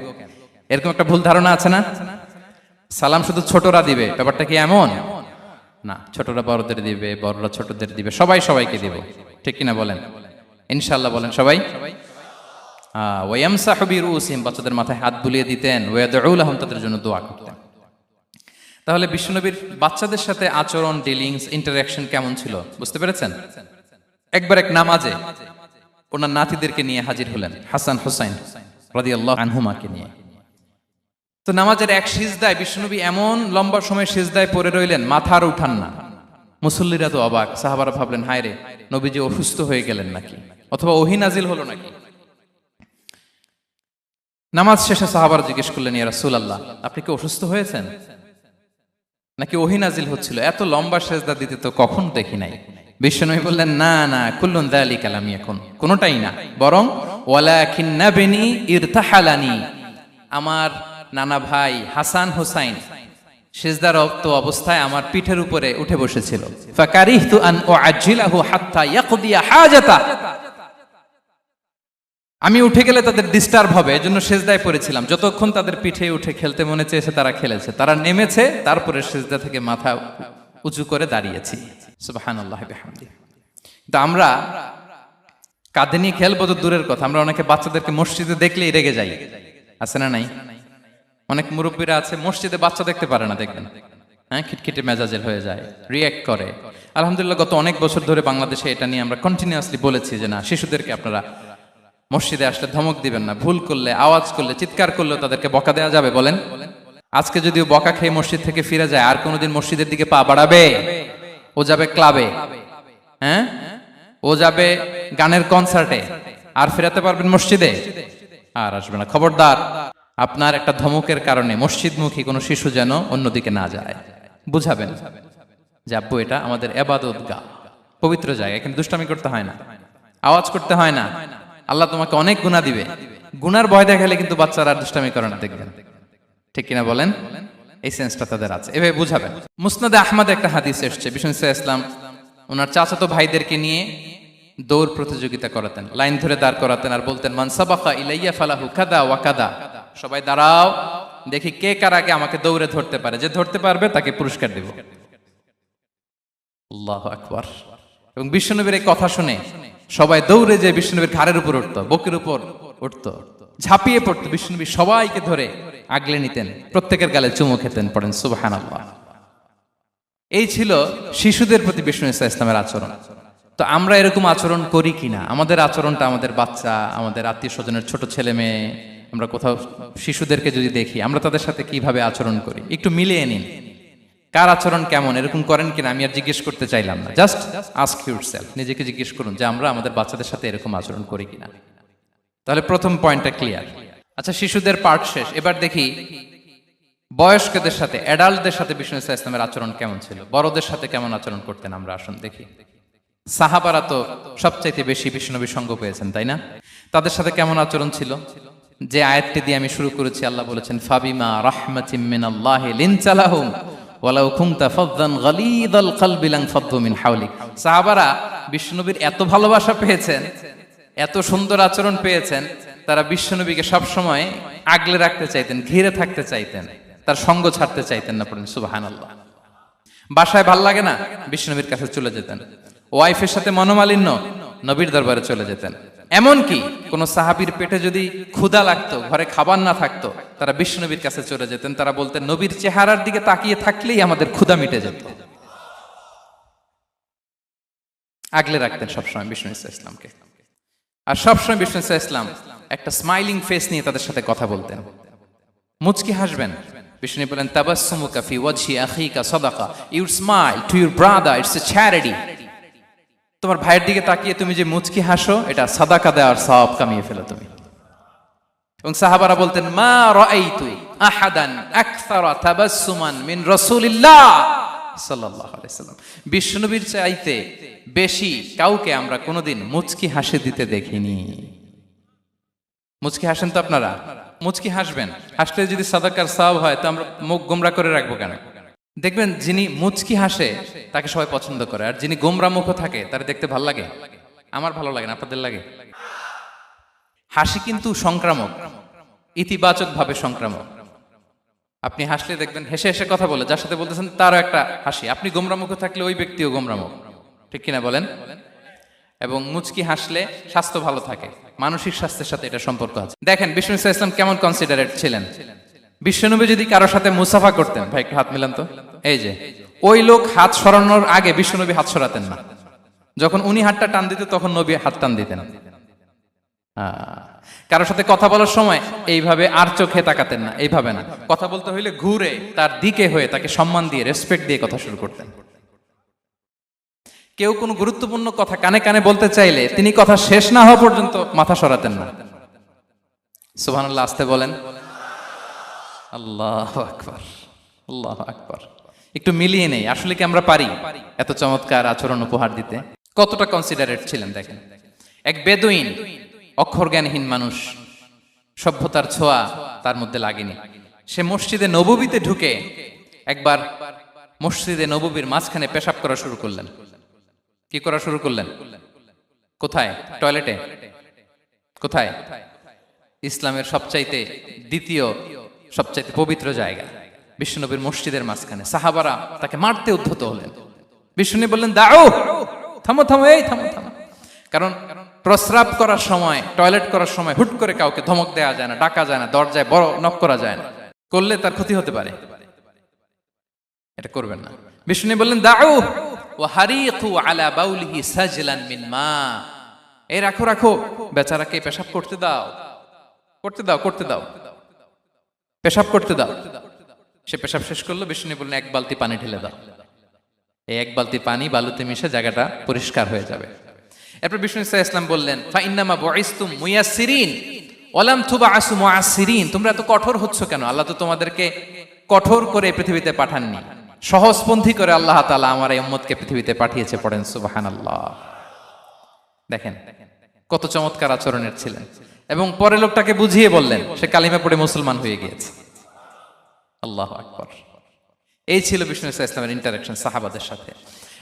এরকম একটা ভুল ধারণা আছে না? সালাম শুধু ছোটরা দিবে, ব্যাপারটা কি এমন না? ছোটরা বড়দের দিবে, বড়রা ছোটদের দিবে, সবাই সবাইকে দিবে, ঠিক কিনা বলেন? ইনশাআল্লাহ বলেন সবাই। ওয়ায়ামসাহু বিরুসিহিম, বাচ্চাদের মাথায় হাত বুলিয়ে দিতেন। ওয়ায়াদউ লাহুম, তাদের জন্য দোয়া করতেন। তাহলে বিশ্বনবীর বাচ্চাদের সাথে আচরণ, ডিলিংস, ইন্টারঅ্যাকশন কেমন ছিল বুঝতে পেরেছেন? একবার এক নামাজে ওনার নাতিদেরকে নিয়ে হাজির হলেন, হাসান হুসাইন রাদিয়াল্লাহু আনহুমাকে নিয়ে। তো নামাজের এক সিজদায় বিশ্বনবী এমন লম্বা সময় সিজদায় পড়ে রইলেন, মাথা আর উঠান না। মুসল্লিরা তো অবাক, সাহাবারা ভাবলেন হায় রে, নবীজি অসুস্থ হয়ে গেলেন নাকি, অথবা ওহী নাজিল হলো নাকি। নামাজ শেষে সাহাবারা জিজ্ঞেস করলেন, ইয়া রাসূলুল্লাহ, আপনি কি অসুস্থ হয়েছেন নাকি ওহী নাজিল হচ্ছিল? এত লম্বা সিজদা দিতে তো কখন দেখি নাই। বিশ্বনবী বললেন, না না, কুল্লুন যালিকা লাম ইয়াকুন, কোনটাই না, বরং ওয়ালাকিন নাবনি ইরতাহালানি, আমার নানা ভাই হাসান হুসাইন সিজদারত অবস্থায় আমার পিঠের উপরে উঠে বসেছিল। ফাকারিহতু আন উআজ্জিলাহু হাত্তা ইয়াকদিয়া হাজাতা, আমি উঠে গেলে তাদের ডিস্টার্ব হবে, এজন্য সিজদায় পড়েছিলাম। যতক্ষণ তাদের পিঠে উঠে খেলতে মনে চেয়েছে তারা খেলেছে, তারা নেমেছে, তারপরে সিজদা থেকে মাথা উঁচু করে দাঁড়িয়েছি। সুবহানাল্লাহ বিহামদি। তো আমরা কাঁধে নিয়ে খেলবো তো দূরের কথা, আমরা অনেকে বাচ্চাদেরকে মসজিদে দেখলেই রেগে যাই, আছে না নাই? অনেক মুরব্বীরা আছে মসজিদে বাচ্চা দেখতে পারে না, দেখবেন হ্যাঁ, খিটখিটে মেজাজের হয়ে যায়, রিয়্যাক্ট করে। আলহামদুলিল্লাহ গত অনেক বছর ধরে বাংলাদেশে এটা নিয়ে আমরা কন্টিনিউয়াসলি বলেছি যে না, শিশুদেরকে আপনারা মসজিদে আসলে ধমক দিবেন না, ভুল করলে, আওয়াজ করলে, চিৎকার করলেও তাদেরকে বকা দেওয়া যাবে? বলেন। আজকে যদিও বকা খেয়ে মসজিদ থেকে ফিরে যায়, আর কোনোদিন মসজিদের দিকে পা বাড়াবে? ও যাবে ক্লাবে, হ্যাঁ, ও যাবে গানের কনসার্টে, আর ফেরাতে পারবেন মসজিদে? আর আসবে না। খবরদার, আপনার একটা ধমকের কারণে মসজিদমুখী কোনো শিশু যেন অন্যদিকে না যায়। বুঝাবেন যে আব্বু এটা আমাদের ইবাদতগাহ, পবিত্র জায়গা, এখানে দুষ্টামি করতে হয় না, আওয়াজ করতে হয় না, আল্লাহ তোমাকে অনেক গুনাহ দিবে। গুনার ভয় দেখালে কিন্তু বাচ্চারা আর দুষ্টামি করে না, দেখবেন, ঠিক কিনা বলেন? এই সেন্সটা তাদের আছে, এভাবে বুঝাবেন। মুসনাদে আহমদ একটা হাদিস এসছে, বিষ্ণু ইসলাম ওনার চাচাতো ভাইদেরকে নিয়ে দৌড় প্রতিযোগিতা করাতেন, লাইন ধরে দাঁড় করাতেন, আর বলতেন, মান সাবাকা ইলাইয়া ফালাহু কাদা ওয়া কাদা, সবাই দাঁড়াও, দেখি কে কার আগে আমাকে দৌড়ে ধরতে পারে, যে ধরতে পারবে তাকে পুরস্কার দেব। আল্লাহু আকবার। এবং বিশ্বনবীর এই কথা শুনে সবাই দৌড়ে যে বিশ্বনবীর ঘাড়ের উপর উঠতো, বুকের উপর উঠতো, ঝাঁপিয়ে পড়তো, বিশ্বনবী সবাইকে ধরে আগলে নিতেন, প্রত্যেকের গালে চুমু খেতেন। পড়েন সুবহানাল্লাহ। এই ছিল শিশুদের প্রতি বিষ্ণু ইসলামের আচরণ। তো আমরা এরকম আচরণ করি কিনা? আমাদের আচরণটা আমাদের বাচ্চা, আমাদের আত্মীয় স্বজনের ছোট ছেলে মেয়ে, আমরা কোথাও শিশুদেরকে যদি দেখি, আমরা তাদের সাথে কিভাবে আচরণ করি একটু মিলিয়ে নিন। কার আচরণ কেমন, এরকম করেন কিনা আমি আর জিজ্ঞেস করতে চাইলাম না, জাস্ট আস্ক ইউরসেলফ, নিজেকে জিজ্ঞেস করুন যে আমরা আমাদের বাচ্চাদের সাথে এরকম আচরণ করি কিনা। তাহলে প্রথম পয়েন্টটা ক্লিয়ার। আচ্ছা, শিশুদের পার্ট শেষ, এবার দেখি বয়স্কদের সাথে, অ্যাডাল্টদের সাথে বিষ্ণু ইসলামের আচরণ কেমন ছিল, বড়দের সাথে কেমন আচরণ করতেন আমরা। আসুন দেখি। সাহাবারা তো সবচাইতে বেশি বিষ্ণুনবীর সঙ্গ পেয়েছেন, তাই না? তাদের সাথে কেমন আচরণ ছিল? যে আয়াতটি দিয়ে আমি শুরু করেছি, আল্লাহ বলেছেন, ফাবিমা রাহমাতিম মিনাল্লাহি লিনতা লাহুম ওয়ালাউ কুনতা ফাযযান গালিযাল কলবি লানফাদ্দু মিন হাওলিক। সাহাবারা বিষ্ণুনবীর এত ভালোবাসা পেয়েছেন, এত সুন্দর আচরণ পেয়েছেন, তারা বিশ্বনবীকে সবসময় আগলে রাখতে চাইতেন, ঘিরে থাকতে চাইতেন, তার সঙ্গ ছাড়তে চাইতেন না। পড়েন সুবহানাল্লাহ। বাসায় ভাল লাগে না, বিশ্বনবীর কাছে চলে যেতেন। ওয়াইফের সাথে মনোমালিন্য, নবীর দরবারে চলে যেতেন। এমনকি কোন সাহাবীর পেটে যদি ক্ষুধা লাগতো, ঘরে খাবার না থাকতো, তারা বিশ্বনবীর কাছে চলে যেতেন। তারা বলতেন, নবীর চেহারার দিকে তাকিয়ে থাকলেই আমাদের ক্ষুধা মিটে যেত। আগলে রাখতেন সবসময় বিষ্ণু ইসলামকে। আর সবসময় বিষ্ণু ইসলাম একটা স্মাইলিং ফেস নিয়ে তাদের সাথে কথা বলতেন, মুচকি হাসবেন। বিষ্ণু বলেন, তাবাসসুমুকা ফি ওয়াজহি আখিকা সাদাকা, you smile to your brother, it's a charity. তোমার ভাইয়ের দিকে তাকিয়ে তুমি যে মুচকি হাসো, এটা সাদাকা দেওয়ার সওয়াব কামিয়ে ফেলো তুমি। এবং সাহাবারা বলতেন, মা রাআইতু আহাদান আকসারা তাবাসসুমান মিন রাসূলিল্লাহ সাল্লাল্লাহু আলাইহি সাল্লাম। বিশ্বনবীর চাইতে বেশি কাউকে আমরা কোনোদিন মুচকি হাসি দিতে দেখিনি। মুচকি হাসেন তো আপনারা? মুচকি হাসবেন। হাসলে যদি সাদাকার সওয়াব হয়, তো আমরা মুখ গোমরা করে রাখবো কেন? দেখবেন যিনি মুচকি হাসে তাকে সবাই পছন্দ করে, আর যিনি গোমরা মুখ থাকে তার দেখতে ভালো লাগে। আমার ভালো লাগে না, আপনাদের লাগে? হাসি কিন্তু সংক্রামক, ইতিবাচক ভাবে সংক্রামক। আপনি হাসলে দেখবেন হেসে হেসে কথা বলে, যার সাথে বলতেছেন তারও একটা হাসি। আপনি গোমরা মুখ থাকলে ওই ব্যক্তিও গোমরা মুখ, ঠিক কিনা বলেন? এবং মুচকি হাসলে স্বাস্থ্য ভালো থাকে, মানসিক স্বাস্থ্যের সাথে এটা সম্পর্ক আছে। দেখেন বিষ্ণু ইসলাম কেমন কনসিডারেট ছিলেন। বিশ্বনবী যদি কারোর সাথে মুসাফা করতেন, ভাই একটু হাত মিলান তো, এই যে ওই লোক হাত সরানোর আগে বিশ্বনবী হাত সরাতেন না। যখন উনি হাতটা টান দিতেন তখন নবী হাত টান দিতেন। কারোর সাথে কথা বলার সময় এইভাবে আর চোখে তাকাতেন না, এইভাবে না। কথা বলতে হইলে ঘুরে তার দিকে হয়ে তাকে সম্মান দিয়ে, রেসপেক্ট দিয়ে কথা শুরু করতেন। কেউ কোনো গুরুত্বপূর্ণ কথা কানে কানে বলতে চাইলে তিনি কথা শেষ না হওয়া পর্যন্ত মাথা সরাতেন না। সুবহানাল্লাহ, আসতে বলেন। আল্লাহু আকবার, আল্লাহু আকবার। একটু মিলিয়ে নেই, আসলে কি আমরা পারি এত চমৎকার আচরণ উপহার দিতে? কতটা কনসিডারেট ছিলেন দেখেন। এক বেদুইন, অক্ষর জ্ঞানহীন মানুষ, সভ্যতার ছোঁয়া তার মধ্যে লাগেনি। সে মসজিদে নববীতে ঢুকে একবার মসজিদে নববীর মাঝখানে পেশাব করা শুরু করলেন। কি করা শুরু করলেন? কোথায়? টয়লেটে? কোথায়? ইসলামের সবচাইতে দ্বিতীয় সবচাইতে পবিত্র জায়গা বিশ্বনবীর মসজিদের মাঝখানে। সাহাবারা তাকে মারতে উদ্ধত হলেন। বিষ্ণু বললেন, দাও, থামো থামো, এই থামো থামো। কারণ প্রস্রাব করার সময়, টয়লেট করার সময় হুট করে কাউকে ধমক দেওয়া যায় না, ডাকা যায় না, দরজায় বড় নক করা যায় না, করলে তার ক্ষতি হতে পারে, এটা করবেন না। বিষ্ণু বললেন, দাও ওয়া হারিকু আলা বাউলিহি সাজলান মিন মা, এই রাখো রাখো, বেচারাকে পেশাব করতে দাও, করতে দাও, করতে দাও, পেশাব করতে দাও। সে পেশাব শেষ করলো। বিষ্ণু বললেন, এক বালতি পানি ঢেলে দাও। এই এক বালতি পানি বালুতে মিশে জায়গাটা পরিষ্কার হয়ে যাবে। এরপর বিষ্ণু ইসলাম বললেন, ফাইন্নামা বুইসতুম মুয়াসসিরিন ওয়া লাম তুবআসু মুআসসিরিন, তোমরা এত কঠোর হচ্ছ কেন? আল্লাহ তো তোমাদেরকে কঠোর করে পৃথিবীতে পাঠাননি, সহজপন্থী করে আল্লাহ তাআলা আমার এই উম্মতকে পৃথিবীতে পাঠিয়েছে। পড়েন সুবহানাল্লাহ। দেখেন কত চমৎকার আচরণের ছিলেন। এবং পরে লোকটাকে বুঝিয়ে বললেন, সে কালিমা পড়ে মুসলমান হয়ে গিয়েছে। আল্লাহু আকবার। এই ছিল বিষ্ণু ইসলামের ইন্টারাকশন সাহাবাদের সাথে।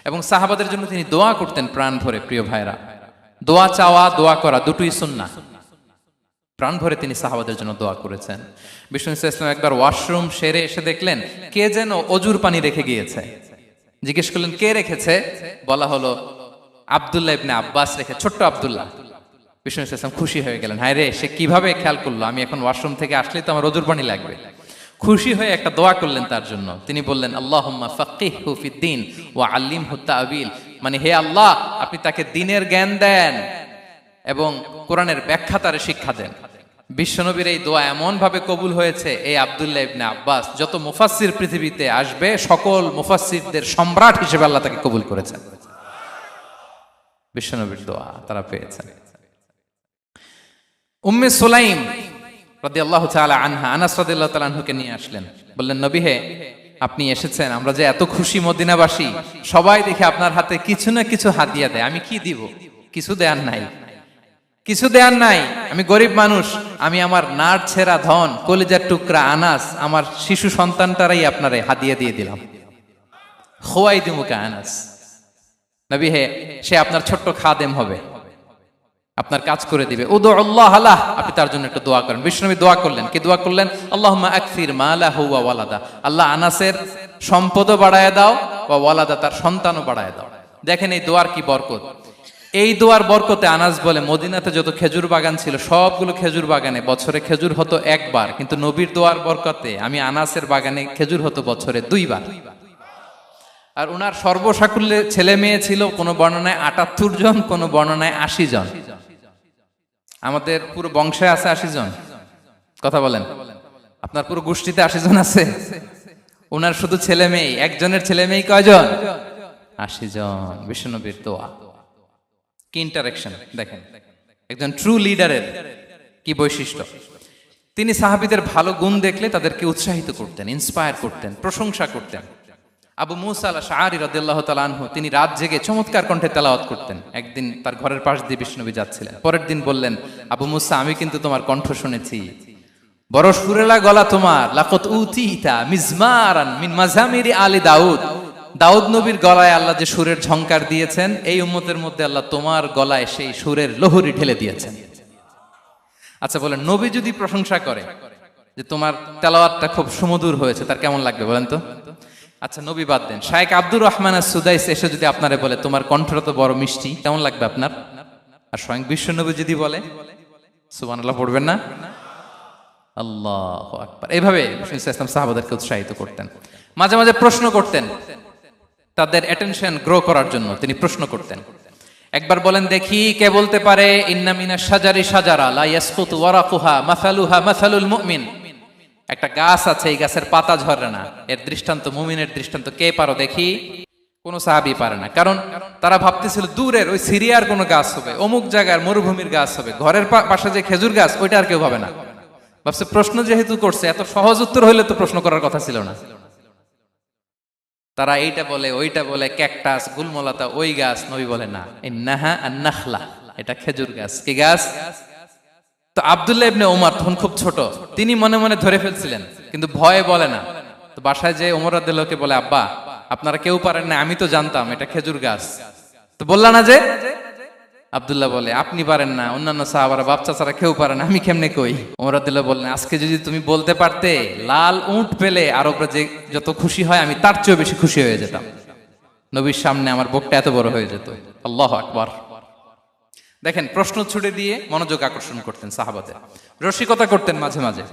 এবং সাহাবাদের জন্য তিনি দোয়া করতেন প্রাণ ভরে। প্রিয় ভাইরা, দোয়া চাওয়া, দোয়া করা দুটোই সুন্নাহ। প্রাণ ভরে তিনি সাহাবাদের জন্য দোয়া করেছেন। বিষ্ণু ইসলাম একবার ওয়াশরুম সেরে এসে দেখলেন কে যেন অজুর পানি রেখে গিয়েছে। জিজ্ঞেস করলেন, কে রেখেছে? বলা হলো, আব্দুল্লাহ ইবনে আব্বাস রেখে, ছোট্ট আব্দুল্লাহ। বিষ্ণু ইসলাম খুশি হয়ে গেলেন, হায় রে, সে কিভাবে খেয়াল করলো, আমি এখন ওয়াশরুম থেকে আসলেই তো আমার অজুর পানি লাগবে। খুশি হয়ে একটা দোয়া করলেন তার জন্য। তিনি বললেন, আল্লাহুম্মা ফাক্কিহহু ফিদ্দীন ওয়া আল্লিমহু তা'বীল, মানে হে আল্লাহ, আপনি তাকে দ্বীনের জ্ঞান দেন এবং কোরআনের ব্যাখ্যা তারে শিক্ষা দেন। বিশ্বনবীর এই দোয়া এমন ভাবে কবুল হয়েছে, এই আব্দুল্লাহ ইবনে আব্বাস যত মুফাসসির পৃথিবীতে আসবে, সকল মুফাসসিরদের সম্রাট হিসেবে আল্লাহ তাকে কবুল করেছেন। বিশ্বনবীর দোয়া তারা পেয়েছেন। উম্মে সুলাইম রাদিয়াল্লাহু তাআলা আনহা, আনাস রাদিয়াল্লাহু তাআলা আনহুকে নিয়ে আসলেন। বললেন, নবী হে, আপনি এসেছেন, আমরা যে এত খুশি মদিনাবাসী, সবাই দেখে আপনার হাতে কিছু না কিছু হাদিয়া দেয়, আমি কি দিব? কিছু দেয়ার নাই, কিছু দেয়ার নাই, আমি গরিব মানুষ, আমি আমার নাড় ছেঁড়া ধন, কলিজার টুকরা আনাস, আমার শিশু সন্তানটারাই আপনারে হাদিয়া দিয়ে দিলাম। খুয়াইদিমুকা আনাস, নবী হে, সে আপনার ছোট্ট খাদেম হবে, আপনার কাজ করে দিবে। উদুল্লাহ আলাহ, আপনি তার জন্য একটু দোয়া করেন। বিষ্ণুনবী দোয়া করলেন। কি দোয়া করলেন? আল্লাহুম্মা আকসির মালাহু ওয়া ওয়ালাদা, আল্লাহ আনাসের সম্পদও বাড়ায় দাও, ওয়া ওয়ালাদা, তার সন্তানও বাড়ায় দাও। দেখেন এই দোয়ার কি বরকত। এই দোয়ার বরকতে আনাস বলে, মদিনাতে যত খেজুর বাগান ছিল সবগুলো খেজুর বাগানে বছরে খেজুর হতো একবার, কিন্তু নবীর দোয়ার বরকতে আমি আনাসের বাগানে খেজুর হতো বছরে 2 বার। আর ওনার সর্বসাকুল্যে ছেলে মেয়ে ছিল কোনো বর্ণনায় ৭৮ জন, কোনো বর্ণনায় ৮০ জন। আমাদের পুরো বংশে আছে ৮০ জন, কথা বলেন। আপনার পুরো গোষ্ঠীতে ৮০ জন আছে? ওনার শুধু ছেলে মেয়ে, একজনের ছেলে মেয়ে কয়জন? ৮০ জন। বিশ্বনবীর দোয়া, কি ইন্টারেকশন দেখেন, একজন ট্রু লিডারের কি বৈশিষ্ট্য। তিনি সাহাবীদের ভালো গুণ দেখলে তাদেরকে উৎসাহিত করতেন, ইন্সপায়ার করতেন, প্রশংসা করতেন। আবু মুসা আল-আশআরী রাদিয়াল্লাহু তাআলা আনহু তিনি রাত জেগে চমৎকার কণ্ঠে তেলাওয়াত করতেন। একদিন তার ঘরের পাশ দিয়ে বিশ্বনবী যাচ্ছিলেন, পরের দিন বললেন, আবু মুসা, আমি কিন্তু তোমার কণ্ঠ শুনেছি, বড় সুরেলা গলা তোমার। লাকাত উতিতা মিজমারান মিন মাজামিরি আলি দাউদ, দাউদ নবীর গলায় আল্লাহ যে সুরের ঝংকার দিয়েছেন, এই উম্মতের মধ্যে আল্লাহ তোমার গলায় সেই সুরের লহরী ঢেলে দিয়েছেন। আচ্ছা বলেন, নবী যদি প্রশংসা করে যে তোমার তেলাওয়াতটা খুব সুমধুর হয়েছে, তার কেমন লাগবে বলেন তো? আচ্ছা নবী বাদ দেন, শায়েখ আব্দুর রহমান আস-সুদাইস এসে যদি আপনারে বলে তোমার কণ্ঠটা তো বড় মিষ্টি, কেমন লাগবে আপনার? আর স্বয়ং বিশ্বনবী যদি বলে, সুবহানাল্লাহ পড়বেন না? আল্লাহু আকবার। এইভাবে ইসলাম সাহাবাদেরকে উৎসাহিত করতেন। মাঝে মাঝে প্রশ্ন করতেন, তাদের অ্যাটেনশন গ্রো করার জন্য তিনি প্রশ্ন করতেন। একবার বলেন দেখি, কে বলতে পারে ইন্না মিনাশ শাজারি শাজারা লা ইয়াসকুতু ওয়ারাকুহা মাসালুহা মাসালুল মুমিন, একটা গাছ আছে, এই গাছের পাতা ঝরে না, এর দৃষ্টান্ত মুমিনের দৃষ্টান্ত। কে পারো দেখি? কোন সাহাবী পারে না, কারণ তারা ভাবতেছিল দূরের ওই সিরিয়ার কোন গাছ হবে, অমুক জায়গার মরুভূমির গাছ হবে, ঘরের পাশে যে খেজুর গাছ ওইটা আর কেউ ভাবে না। ভাবছে প্রশ্ন যেহেতু করছে, এত সহজ উত্তর হইলে তো প্রশ্ন করার কথা ছিল না। তারা এইটা বলে, ওইটা বলে, ক্যাকটাস, গুলমলাতা, ওই গাছ। নবী বলে না, ইন্নাহা আন-নাখলা, এটা খেজুর গাছ। কি গাছ? তো আব্দুল্লাহ ইবনে ওমর তখন খুব ছোট, তিনি মনে মনে ধরে ফেলছিলেন, কিন্তু ভয়ে বলে না। তো বাসায় যে ওমর রাদিয়াল্লাহুকে বলে, আব্বা আপনারা কেউ পারেন না, আমি তো জানতাম এটা খেজুর গাছ, তো বললা না যে? আব্দুল্লাহ বলে, আপনি পারেন না, অন্যান্য সাহাবারা বাচ্চা ছাড়া কেউ পারে না, আমি কেমনে কই? ওমর রাদিয়াল্লাহু বললেন, আজকে যদি তুমি বলতে পারতে, লাল উট পেলে আরবরা যে যত খুশি হয়, আমি তার চেয়েও বেশি খুশি হয়ে যেতাম। নবীর সামনে আমার বুকটা এত বড় হয়ে যেত। আল্লাহু আকবার। দেখেন, প্রশ্ন ছুড়ে দিয়ে মনোযোগ আকর্ষণ করতেন সাহাবাদের, রসিকতা করতেন মাঝে মাঝে।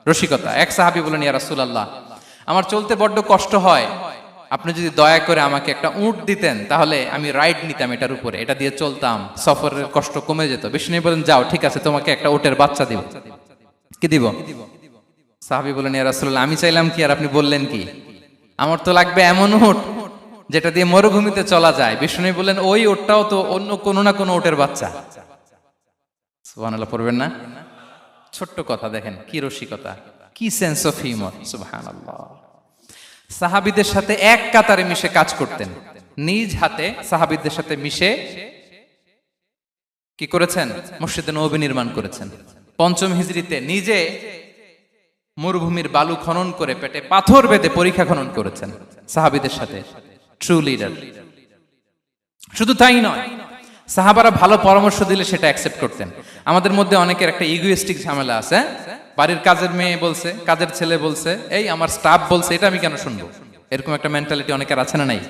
রসিকতা, এক সাহাবী বলেন, ইয়া রাসূলুল্লাহ, আমার চলতে বড্ড কষ্ট হয়, আপনি যদি দয়া করে আমাকে একটা উট দিতেন, তাহলে আমি রাইড নিতাম এটার উপরে, এটা দিয়ে চলতাম, সফরের কষ্ট কমে যেত। বিষ্ণু বলেন, যাও ঠিক আছে, তোমাকে একটা উটের বাচ্চা দিব। কি দিব? সাহাবী বলেন, ইয়া রাসূলুল্লাহ, আমি চাইলাম কি আর আপনি বললেন কি? আমার তো লাগবে এমন উট যেটা দিয়ে মরুভূমিতে চলা যায়। বিষ্ণু বলেন, ওই উটটাও তো অন্য কোনো না কোনো উটের বাচ্চা। সুবহানাল্লাহ পড়বেন না? ছোট্ট কথা, দেখেন কি রসিকতা, কি সেন্স অফ হিউমার। সুবহানাল্লাহ। সাহাবীদের সাথে এক কাতারে মিশে কাজ করতেন, নিজ হাতে সাহাবীদের সাথে মিশে কি করেছেন? মসজিদে নববী নির্মাণ করেছেন। পঞ্চম হিজরিতে নিজে মরুভূমির বালু খনন করে পেটে পাথর বেঁধে পরীক্ষা খনন করেছেন সাহাবীদের সাথে। True leader. শুধু তাই নয়, সাহাবারা ভালো পরামর্শ দিলে সেটা অ্যাকসেপ্ট করতেন। আমাদের মধ্যে অনেকের একটা ইগোইস্টিক ঝামেলা আছে, বাড়ির কাজের মেয়ে বলছে, কাজের ছেলে বলছে, এই আমার স্টাফ বলছে, এটা আমি কেন শুনবো? এরকম একটা মেন্টালিটি অনেকের আছে না নাই?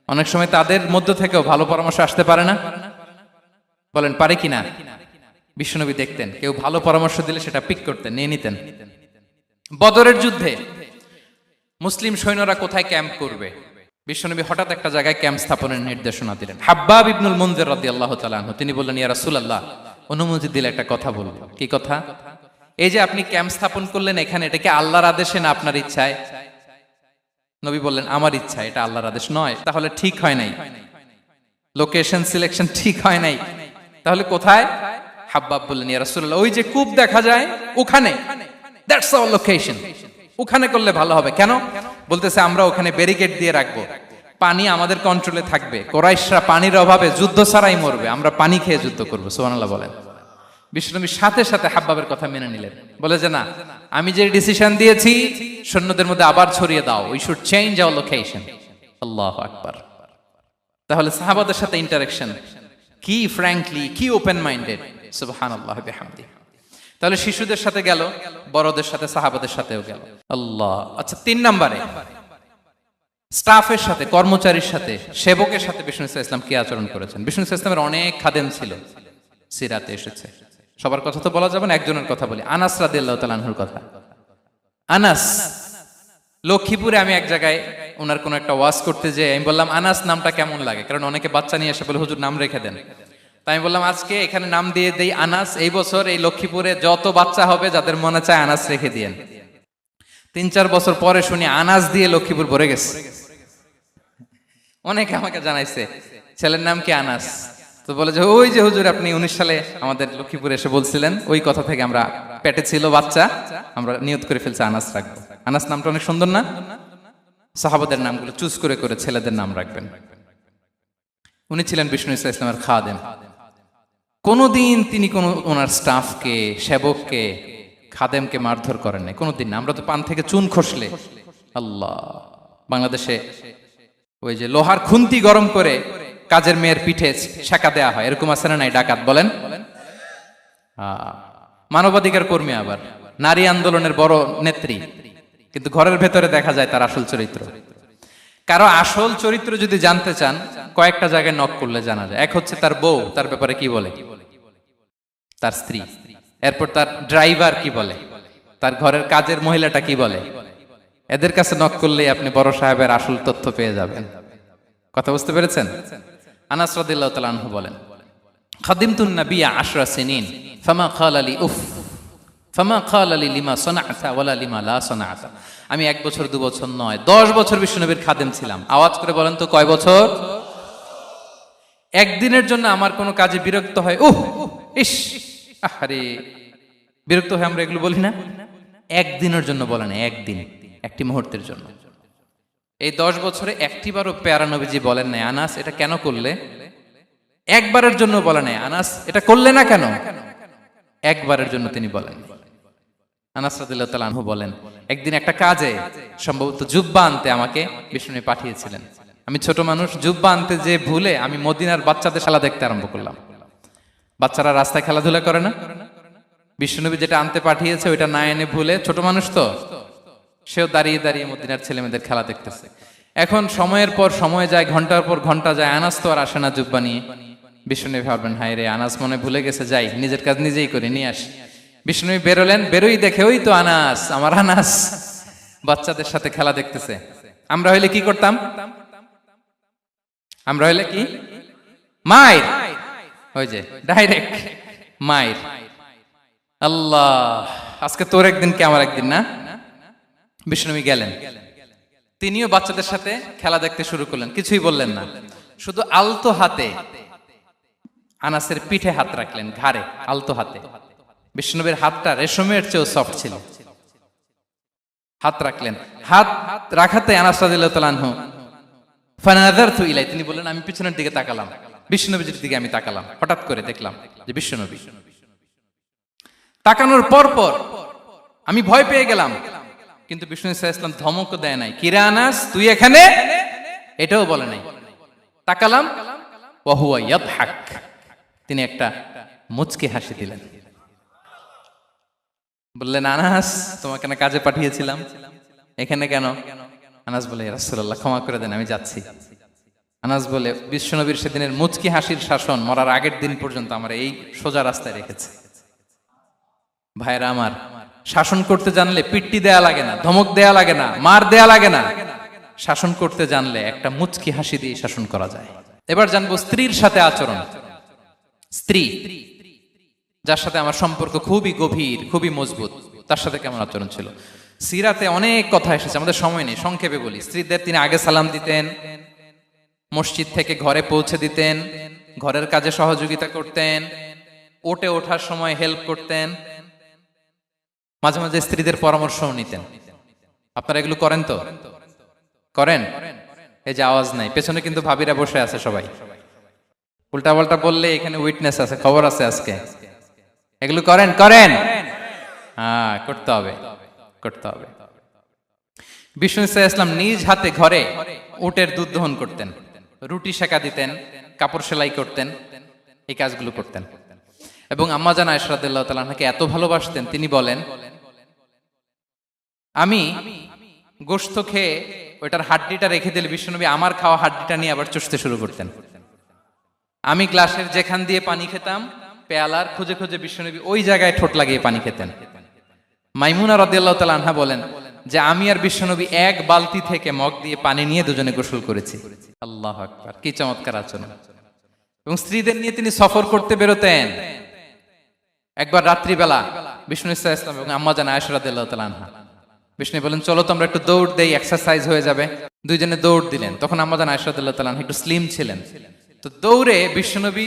অনেক সময় তাদের মধ্য থেকেও ভালো পরামর্শ আসতে পারে না? বলেন পারে কিনা? বিশ্বনবী দেখতেন, কেউ ভালো পরামর্শ দিলে সেটা পিক করতেন, নিয়ে নিতেন। বদরের যুদ্ধে মুসলিম সৈন্যরা কোথায় ক্যাম্প করবে, বিশ্বনবী হঠাৎ একটা জায়গায় ক্যাম্প স্থাপনের নির্দেশনা দিলেন। হাব্বাব ইবনুল মুনজির রাদিয়াল্লাহু তাআলা আনহু তিনি বললেন, ইয়া রাসূলুল্লাহ, অনুমতি দিলে একটা কথা বলবো। কি কথা? এই যে আপনি ক্যাম্প স্থাপন করলেন এখানে, এটা কি আল্লাহর আদেশে না আপনার ইচ্ছায়? নবী বললেন, আমার ইচ্ছা, এটা আল্লাহর আদেশ নয়। তাহলে ঠিক হয় নাই, লোকেশন সিলেকশন ঠিক হয় নাই, তাহলে কোথায়? হাব্বাব বললেন, ইয়া রাসূলুল্লাহ, ওই যে কূপ দেখা যায় ওখানে, দ্যাটস আওয়ার লোকেশন, ওখানে করলে ভালো হবে। কেন? বলতেছে, আমরা ওখানে ব্যারিকেড দিয়ে রাখবো, পানি আমাদের কন্ট্রোলে থাকবে, কুরাইশরা পানির অভাবে যুদ্ধ ছাড়াই মরবে, আমরা পানি খেয়ে যুদ্ধ করবো। সুবহানাল্লাহ বলেন। বিশ্বনবী সাথে সাথে হাব্বাবের কথা মেনে নিলেন, বলে যে না, আমি যে ডিসিশন দিয়েছি সৈন্যদের মধ্যে আবার ছড়িয়ে দাও, we should change our location. আল্লাহু আকবার। তাহলে সাহাবাদের সাথে ইন্টারেকশন কি ফ্র্যাঙ্কলি, কি ওপেন মাইন্ডেড। সুবহানাল্লাহ বিহামদিহি। তাহলে শিশুদের সাথে গেল, বড়দের সাথে, সাহাবাদের সাথেও গেল। আল্লাহ। আচ্ছা, 3 নম্বরে স্টাফের সাথে, কর্মচারীর সাথে, সেবকের সাথে বিষ্ণু ইসলাম কি আচরণ করেছেন? বিষ্ণু ইসলামের অনেক খাদেম ছিল, সিরাতে এসেছে। সবার কথা তো বলা যাবে না, একজনের কথা বলি, আনাস রাদিয়াল্লাহু তাআলা আনহুর কথা। আনাস, লক্ষ্মীপুরে আমি এক জায়গায় ওনার কোনো একটা ওয়াজ করতে যেয়ে আমি বললাম আনাস নামটা কেমন লাগে, কারণ অনেকে বাচ্চা নিয়ে এসে বলে হুজুর নাম রেখে দেন। তাই আমি বললাম আজকে এখানে নাম দিয়ে দেই আনাস, এই বছর এই লক্ষ্মীপুরে যত বাচ্চা হবে যাদের মনে চায় আনাস রেখে দিয়েন। 3-4 বছর পরে শুনি আনাস দিয়ে লক্ষ্মীপুর ভরে গেছে। অনেকে আমাকে জানাইছে ছেলের নাম কি আনাস, তো বলে যে ওই যে হুজুর আপনি 19 সালে আমাদের লক্ষ্মীপুরে এসে বলছিলেন, ওই কথা থেকে আমরা পেটে ছিল বাচ্চা, আমরা নিয়ত করে ফেলছি আনাস রাখবো। আনাস নামটা অনেক সুন্দর না? সাহাবাদের নামগুলো চুজ করে করে ছেলেদের নাম রাখবেন। উনি ছিলেন বিষ্ণু ইসা ইসলামের খাদেম। কোনোদিন তিনি কোন ওনার স্টাফকে, সেবককে, খাদেমকে মারধর করেন নাই, কোনোদিন না। আমরা তো পান থেকে চুন খসলে আল্লাহ, বাংলাদেশে ওই যে লোহার খুন্তি গরম করে কাজের মেয়ের পিঠে শেখা দেয়া হয়, এরকম আছে না নাই? ডাকাত বলেন, মানবাধিকার কর্মী, আবার নারী আন্দোলনের বড় নেত্রী, কিন্তু ঘরের ভেতরে দেখা যায় তার আসল চরিত্র। কারো আসল চরিত্র যদি জানতে চান কয়েকটা জায়গায় নক করলে জানা যায়। এক হচ্ছে তার বউ, তার ব্যাপারে কি বলে, তার স্ত্রী। এরপর তার ড্রাইভার কি বলে, তার ঘরের কাজের মহিলাটা কি বলে। এদের কাছে নক করলে আপনি বড় সাহেবের আসল তথ্য পেয়ে যাবেন। কথা বুঝতে পেরেছেন? আনাস রাদিয়াল্লাহু তাআলা আনহু বলেন, খাদিমতুন নাবিয়্যা 10 সিনিন ফামা ক্বালা লি উফ ফামা ক্বালা লি লিমা সানা'তা ওয়ালা লিমা লা সানা'তা। আমি 1 বছর 2 বছর নয়, 10 বছর বিশ্বনবীর খাদেম ছিলাম। আওয়াজ করে বলেন তো কয় বছর? একদিনের জন্য আমার কোনো কাজে বিরক্ত হয়, উহ ইস আরে, বিরক্ত হয় আমরা এগুলো বলি না? একদিনের জন্য বলে না, একদিন, একটি মুহূর্তের জন্য। এই 10 বছরে একটিবারও পেয়ারা নবীজি বলেন নাই আনাস এটা কেন করলে, একবারের জন্য বলে নাই আনাস এটা করলে না কেন, একবারের জন্য তিনি বলেন। আনাস রাদিয়াল্লাহু তাআলা আনহু বলেন, একদিন একটা কাজে সম্ভবত জুব্বা আনতে আমাকে বিষ্ণু পাঠিয়েছিলেন। আমি ছোট মানুষ, জুব্বা আনতে যে ভুলে আমি মদিনার বাচ্চাদের খেলা দেখতে আরম্ভ করলাম। বাচ্চারা রাস্তায় খেলাধুলা করে না, বিষ্ণুনবী যেটা আনতে পাঠিয়েছে ওইটা না এনে ভুলে, ছোট মানুষ তো, সেও দাঁড়িয়ে দাঁড়িয়ে মদিনার ছেলেমেয়েদের খেলা দেখতেছে। এখন সময়ের পর সময় যায়, ঘন্টার পর ঘন্টা যায়, আনাস তো আর আসে না জুব্বা নিয়ে। বিষ্ণুনবী ভাবলেন হায় রে আনাস মনে ভুলে গেছে, যাই নিজের কাজ নিজেই করে নিয়ে আসি। বিষ্ণুনবী বেরোলেন, বেরোই দেখে ওই তো আনাস, আমার আনাস বাচ্চাদের সাথে খেলা দেখতেছে। আমরা হইলে কি করতাম? আমরা হইলে কি মাইর, ওই যে ডাইরেক্ট মাইর। আল্লাহ, আজকে তোর একদিন কি আমার একদিন না? বিষ্ণুনবী গেলেন, তিনিও বাচ্চাদের সাথে খেলা দেখতে শুরু করলেন, কিছুই বললেন না, শুধু আলতো হাতে আনাসের পিঠে হাত রাখলেন, ঘাড়ে আলতো হাতে। বিষ্ণুনবীর হাতটা রেশমের চেয়েও সফট ছিল। হাত রাখলেন, হাত রাখাতে আনাস রাদিয়াল্লাহু তাআলা আনহু ফানাযারতু ইলাই, তিনি বললেন আমি পিছনের দিকে তাকালাম, বিষ্ণুনবীর দিকে আমি তাকালাম, হঠাৎ করে দেখলাম যে বিষ্ণুনবী। তাকানোর পর পর আমি ভয় পেয়ে গেলাম, কিন্তু বিষ্ণু সাল্লাল্লাহু আলাইহি ওয়াসাল্লাম ধমক দেয় নাই, কিরে আনাস তুই এখানে, এটাও বলে নাই। তাকালাম, ওয়া হুয়া ইয়াদহাক, তিনি একটা মুচকি হাসি দিলেন। বললেন আনাস তোমাকে না কাজে পাঠিয়েছিলাম, এখানে কেন? আনাস বলে ইয়া রাসূলুল্লাহ ক্ষমা করে দেন, আমি যাচ্ছি। আনাস বলে বিশ্বনবীর সেদিনের মুচকি হাসির শাসন মরার আগের দিন পর্যন্ত আমার এই সোজা রাস্তায় রেখেছে। ভাইরা আমার, শাসন করতে জানলে পিট্টি দেয়া লাগে না, ধমক দেয়া লাগে না, মার দেয়া লাগে না। শাসন করতে জানলে একটা মুচকি হাসি দিয়ে শাসন করা যায়। এবার জানবো স্ত্রীর সাথে আচরণ। স্ত্রী যার সাথে আমার সম্পর্ক খুবই গভীর, খুবই মজবুত, তার সাথে কেমন আচরণ ছিল। সিরাতে অনেক কথা এসেছে, আমাদের সময় নেই, সংক্ষেপে বলি। স্ত্রীদের তিনি আগে সালাম দিতেন, মসজিদ থেকে ঘরে পৌঁছে দিতেন, ঘরের কাজে সহযোগিতা করতেন, ওটে ওঠার সময় হেল্প করতেন, মাঝে মাঝে স্ত্রীদের পরামর্শও নিতেন। আপনারা এগুলো করেন তো? করেন? এই যে আওয়াজ নাই, পেছনে কিন্তু ভাবিরা বসে আছে সবাই। উল্টা পাল্টা বললে এখানে উইটনেস আছে, খবর আছে আজকে। এগুলো করেন? করেন? হ্যাঁ, করতে হবে, করতে হবে। বিষ্ণু ইসলাম নিজ হাতে ঘরে উটের দুধ দহন করতেন, রুটি সেকা দিতেন, কাপড় সেলাই করতেন, এই কাজগুলো করতেন। এবং আম্মা জান আয়েশা রাদিয়াল্লাহু তাআলা আনহাকে এত ভালোবাসতেন, তিনি বলেন আমি গোশত খেয়ে ওইটার হাড্ডিটা রেখে দিলে বিশ্বনবী আমার খাওয়া হাড্ডিটা নিয়ে আবার চুষতে শুরু করতেন। আমি গ্লাসের যেখান দিয়ে পানি খেতাম, পেয়ালার খুঁজে খুঁজে বিশ্বনবী ওই জায়গায় ঠোঁট লাগিয়ে পানি খেতেন। মাইমুনা রাদিয়াল্লাহু তাআলা আনহা বলেন যে আমি আর বিশ্বনবী এক বালতি থেকে মগ দিয়ে পানি নিয়ে দুজনে গোসল করেছি। আল্লাহু আকবার, কি চমৎকার আচরণ। এবং স্ত্রীদের নিয়ে তিনি সফর করতে বেরোতেন। একবার রাত্রিবেলা বিষ্ণু ইসলাম ইসলাম এবং আম্মা জান আয়েশা রাদিয়াল্লাহু তাআলা আনহা, বিষ্ণু বলেন চলো তো আমরা একটু দৌড় দেই, এক্সারসাইজ হয়ে যাবে। দুইজনে দৌড় দিলেন। তখন আম্মা জান আয়েশা রাদিয়াল্লাহু তাআলা আনহা একটু স্লিম ছিলেন। তো দৌড়ে বিশ্বনবী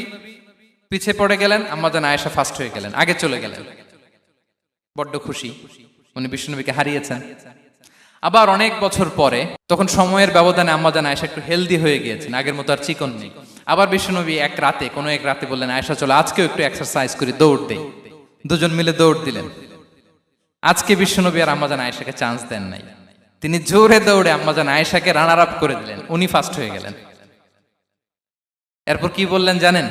পিছে পড়ে গেলেন, আম্মা জান আয়েশা ফার্স্ট হয়ে গেলেন, আগে চলে গেলেন। বড্ড খুশি, উনি বিশ্বনবীকে হারিয়েছেন। আবার অনেক বছর পরে, তখন সময়ের ব্যবধানে আম্মা জান আয়েশা একটু হেলদি হয়ে গিয়েছেন, আগের মতো আর চিকন নেই। আবার বিশ্বনবী এক রাতে বললেন, আয়েশা চলো আজকেও একটু এক্সারসাইজ করি, দৌড় দেই। দুজন মিলে দৌড় দিলেন। আজকে বিশ্বনবী আর আম্মা জান আয়েশাকে চান্স দেন নাই, তিনি জোরে দৌড়ে আম্মা জান আয়েশাকে রানার আপ করে দিলেন, উনি ফার্স্ট হয়ে গেলেন। এরপর কি বললেন জানেন?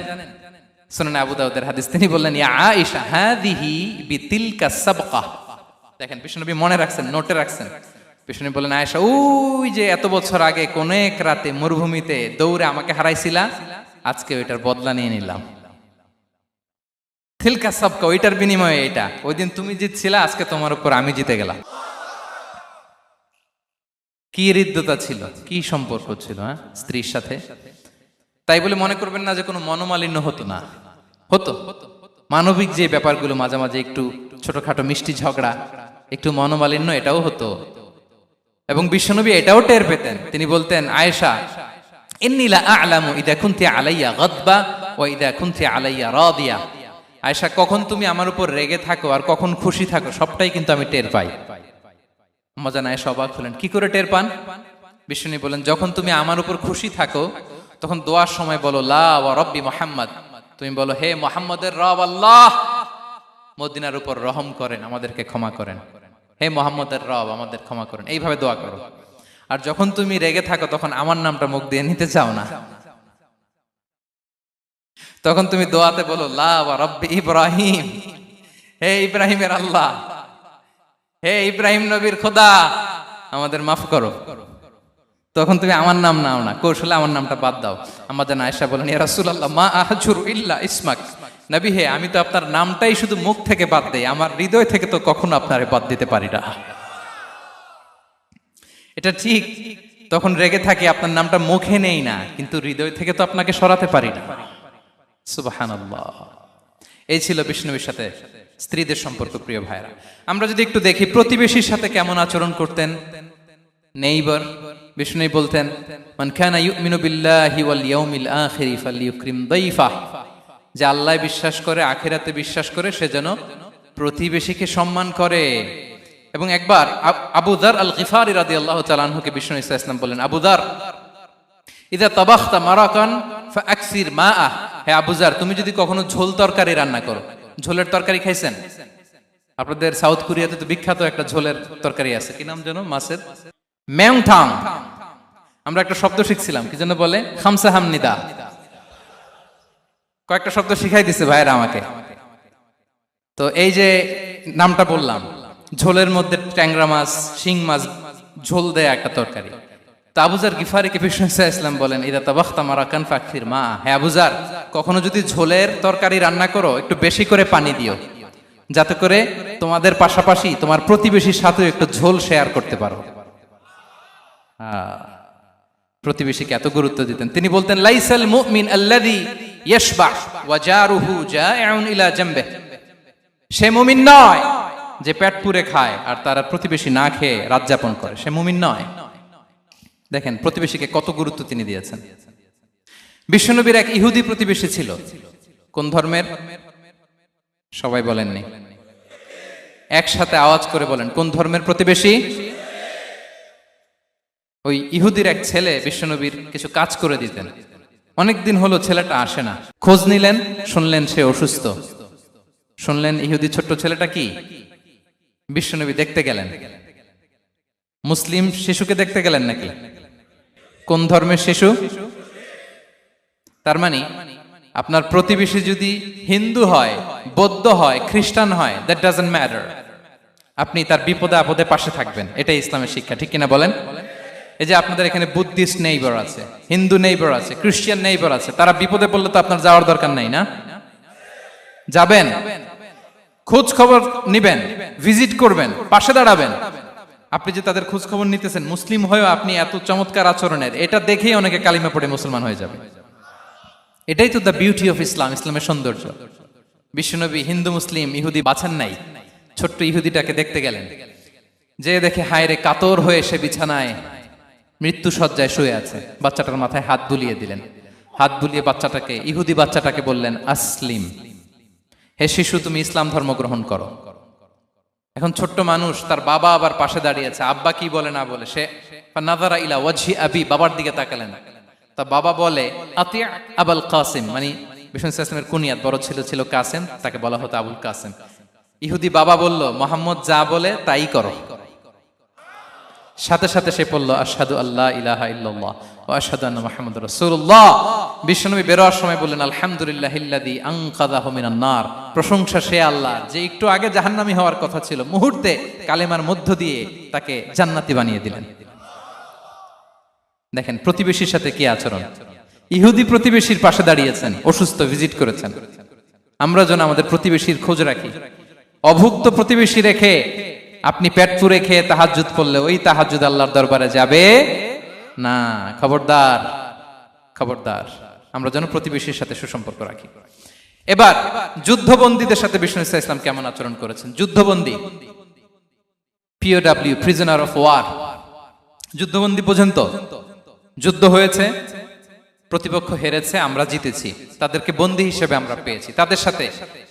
সুনান আবু দাউদের হাদিস, তিনি বললেন ইয়া আয়েশা হাদিহি বিতিলকা সাবকা। দেখেন বিশ্বনবী মনে রাখছেন, নোটে রাখছেন। বিশ্বনবী বললেন, আয়েশা ওই যে এত বছর আগে কোন এক রাতে মরুভূমিতে দৌড়ে আমাকে হারাইছিলা, আজকে ওইটার বদলা নিয়ে নিলাম। তিলকা সাবকা, ওইটার বিনিময়ে এটা। ওই দিন তুমি জিতছিলা, আজকে তোমার উপর আমি জিতে গেলাম। কি হৃদ্যতা ছিল, কি সম্পর্ক ছিল স্ত্রীর সাথে। তাই বলে মনে করবেন না যে কোনো মনোমালিন্য হতো না, হতো। মানবিক যে ব্যাপারগুলো, মাঝে মাঝে একটু ছোটখাটো মিষ্টি ঝগড়া, একটু মনোমালিন্য, এটাও হতো। এবং বিশ্বনবী এটাও টের পেতেন। তিনি বলতেন, আয়েশা ইন্নী লা আ'লামু ইযা কুনতি আলাইয়া গাদবা ওয়া ইযা কুনতি আলাইয়া রাদিয়া। আয়েশা, কখন তুমি আমার উপর রেগে থাকো আর কখন খুশি থাকো, সবটাই কিন্তু আমি টের পাই। আম্মা জান আয়েশা অবাক হলেন, কি করে টের পান? বিশ্বনবী বলেন, যখন তুমি আমার উপর খুশি থাকো তখন দোয়ার সময় বলো লা ওয়া রাব্বি মুহাম্মদ, তুমি বলো হে মুহাম্মদের রব আল্লাহ, মদিনার উপর রহম করেন, আমাদেরকে ক্ষমা করেন। হে মুহাম্মদের রব, আমাদের ক্ষমা করেন, এইভাবে দোয়া করো। আর যখন তুমি রেগে থাকো তখন আমার নামটা মুখ দিয়ে নিতে চাও না, তখন তুমি দোয়াতে বলো লা ওয়া রাব্বি ইব্রাহিম, হে ইব্রাহিমের আল্লাহ, হে ইব্রাহিম নবীর খোদা, আমাদের মাফ করো। তখন তুমি আমার নাম নাও না, কৌশলে আমার নামটা বাদ দাও। আমাদের আয়েশা বলেন, ইয়া রাসূলুল্লাহ মা আহজুরু ইল্লা ইসমাক, নবী হে আমি তো আপনার নামটাই শুধু মুখ থেকে বাদ দেই, আমার হৃদয় থেকে তো কখনো আপনারে বাদ দিতে পারি না। এটা ঠিক, তখন রেগে থাকি, আপনার নামটা মুখে নেই না, কিন্তু হৃদয় থেকে তো আপনাকে সরাতে পারি না। সুবহানাল্লাহ। এই ছিল বিষ্ণুবীর সাথে স্ত্রীদের সম্পর্ক। প্রিয় ভাইরা, আমরা যদি একটু দেখি প্রতিবেশীর সাথে কেমন আচরণ করতেন। নেইবার, বিষ্ণু বলতেন, মান কানা ইউমিনু বিল্লাহি ওয়াল ইয়াউমিল আখিরি ফালইউকরিম দাইফা, যে আল্লাহ বিশ্বাস করে, আখিরাতে বিশ্বাস করে, সে যেন প্রতিবেশীকে সম্মান করে। এবং একবার আবু যার আল গিফারি রাদিয়াল্লাহু তাআলা আনহুকে বিষ্ণু ইসলাম বললেন, আবু যার ইদা তাবাখতা মারাকান ফাআকসির মাআ, হে আবু যার তুমি যদি কখনো ঝোল তরকারি রান্না করো, ঝোলের তরকারি খাইছেন? আপনাদের সাউথ কোরিয়াতে তো বিখ্যাত একটা ঝোলের তরকারি আছে, কি নাম যেন, মাছের মেংথাং। আমরা একটা শব্দ শিখছিলাম, কি যেন বলে, খামসা হামনিদা। কয়েকটা শব্দ শিখাই দিছে ভাইরা আমাকে। তো এই যে নামটা বললাম, ঝোলের মধ্যে ট্যাংরা মাছ, শিং মাছ ঝোল দেয়া একটা তরকারি। তো আবু যার গিফারিকে বিষ্ণু ইসলাম বলেন, ইদা তাবাখতা মারাকান ফাকসির মা, হে আবু যার কখনো যদি ঝোলের তরকারি রান্না করো একটু বেশি করে পানি দিও, যাতে করে তোমাদের পাশাপাশি তোমার প্রতিবেশীর সাথে একটু ঝোল শেয়ার করতে পারো। প্রতিবেশীকে এত গুরুত্ব দিতেন। তিনি বলতেন, লাইসাল মুমিন আল্লাযী ইয়াশবা ওয়া জারুহু জাইউন ইলা জামবিহি, সে মুমিন নয় যে পেট পুরে খায় আর তার প্রতিবেশী না খেয়ে রাত যাপন করে, সে মুমিন নয়। দেখেন প্রতিবেশীকে কত গুরুত্ব তিনি দিয়েছেন। বিশ্বনবীর এক ইহুদি প্রতিবেশী ছিল। কোন ধর্মের? সবাই বলেননি, একসাথে আওয়াজ করে বলেন, কোন ধর্মের প্রতিবেশী? ওই ইহুদির এক ছেলে বিশ্বনবীর কিছু কাজ করে দিতেন। অনেকদিন হলো ছেলেটা আসে না। খোঁজ নিলেন, শুনলেন সে অসুস্থ। শুনলেন ইহুদি ছোট্ট ছেলেটা কি, বিশ্বনবী দেখতে গেলেন। মুসলিম শিশুকে দেখতে গেলেন নাকি? কোন ধর্মের শিশু? তার মানে আপনার প্রতিবেশী যদি হিন্দু হয়, বৌদ্ধ হয়, খ্রিস্টান হয়, দ্যাট ডাজন্ট ম্যাটার, আপনি তার বিপদে আপদে পাশে থাকবেন। এটাই ইসলামের শিক্ষা, ঠিক কিনা বলেন? এই যে আপনাদের এখানে বুদ্ধিস্ট নেইবার আছে, হিন্দু নেইবার আছে, খ্রিস্টান নেইবার আছে, তারা বিপদে পড়লে তো আপনার যাওয়ার দরকার নাই না? যাবেন, খোঁজ খবর নিবেন, ভিজিট করবেন, পাশে দাঁড়াবেন। আপনি যে তাদের খোঁজ খবর নিতেছেন, মুসলিম হয়েও আপনি এত চমৎকার আচরণের, এটা দেখেই অনেকে কালিমা পড়ে মুসলমান হয়ে যাবে। এটাই তো দ্য বিউটি অফ ইসলাম, ইসলামের সৌন্দর্য। বিশ্বনবী হিন্দু মুসলিম ইহুদি বাছান নাই, ছোট্ট ইহুদিটাকে দেখতে গেলেন, যে দেখে হায়রে কাতর হয়ে সে বিছানায় মৃত্যু শয্যায় শুয়ে আছে, বাচ্চাটার মাথায় হাত বুলিয়ে দিলেন। হাত বুলিয়ে বাচ্চাটাকে, ইহুদি বাচ্চাটাকে বললেন, আসলিম, হে শিশু তুমি ইসলাম ধর্ম গ্রহণ করো। এখন ছোট্ট মানুষ, তার বাবা আবার পাশে দাঁড়িয়ে আছে, আব্বা কি বলে না বলে, সে নাযারা ইলা ওয়াজহি আবি, বাবার দিকে তাকালেন। তা বাবা বলে আতি আবুল কাসিম, মানে বিষ্ণু ইসলামের কুনিয়াত, বড় ছিল ছিল কাসেম, তাকে বলা হতো আবুল কাসেম। ইহুদি বাবা বলল, মোহাম্মদ যা বলে তাই করো। সাথে সাথে সে পড়ল আশহাদু আল্লাহ ইলাহা ইল্লাল্লাহ ওয়া আশহাদু আন্না মুহাম্মাদুর রাসূলুল্লাহ। বিশ্বনবী বেরোয়ার সময় বললেন, আলহামদুলিল্লাহিল্লাযী আনকাযাহু মিনান নার, প্রশংসা সে আল্লাহর যে একটু আগে জাহান্নামী হওয়ার কথা ছিল, মুহূর্তে কালেমার মধ্য দিয়ে তাকে জান্নাতি বানিয়ে দিলেন। দেখেন প্রতিবেশীর সাথে কি আচরণ। ইহুদি প্রতিবেশীর পাশে দাঁড়িয়েছেন, অসুস্থ, ভিজিট করেছেন। আমরা যেন আমাদের প্রতিবেশীর খোঁজ রাখি। অভুক্ত প্রতিবেশী রেখে আপনি পেট পুরে খেয়ে তাহাজ্জুদ পড়লে ওই তাহাজ্জুদ আল্লাহর দরবারে যাবে না। খবরদার, খবরদার, আমরা যেন প্রতিবেশীর সাথে সুসম্পর্ক রাখি। এবার যুদ্ধবন্দীদের সাথে বিষ্ণু ইসলাম কেমন আচরণ করেছেন। যুদ্ধবন্দী, পিওডব্লিউ, প্রিজনার অফ ওয়ার, যুদ্ধবন্দী পর্যন্ত যুদ্ধ হয়েছে, প্রতিপক্ষ হেরেছে, আমরা জিতেছি, তাদেরকে বন্দী হিসেবে আমরা পেয়েছি, তাদের সাথে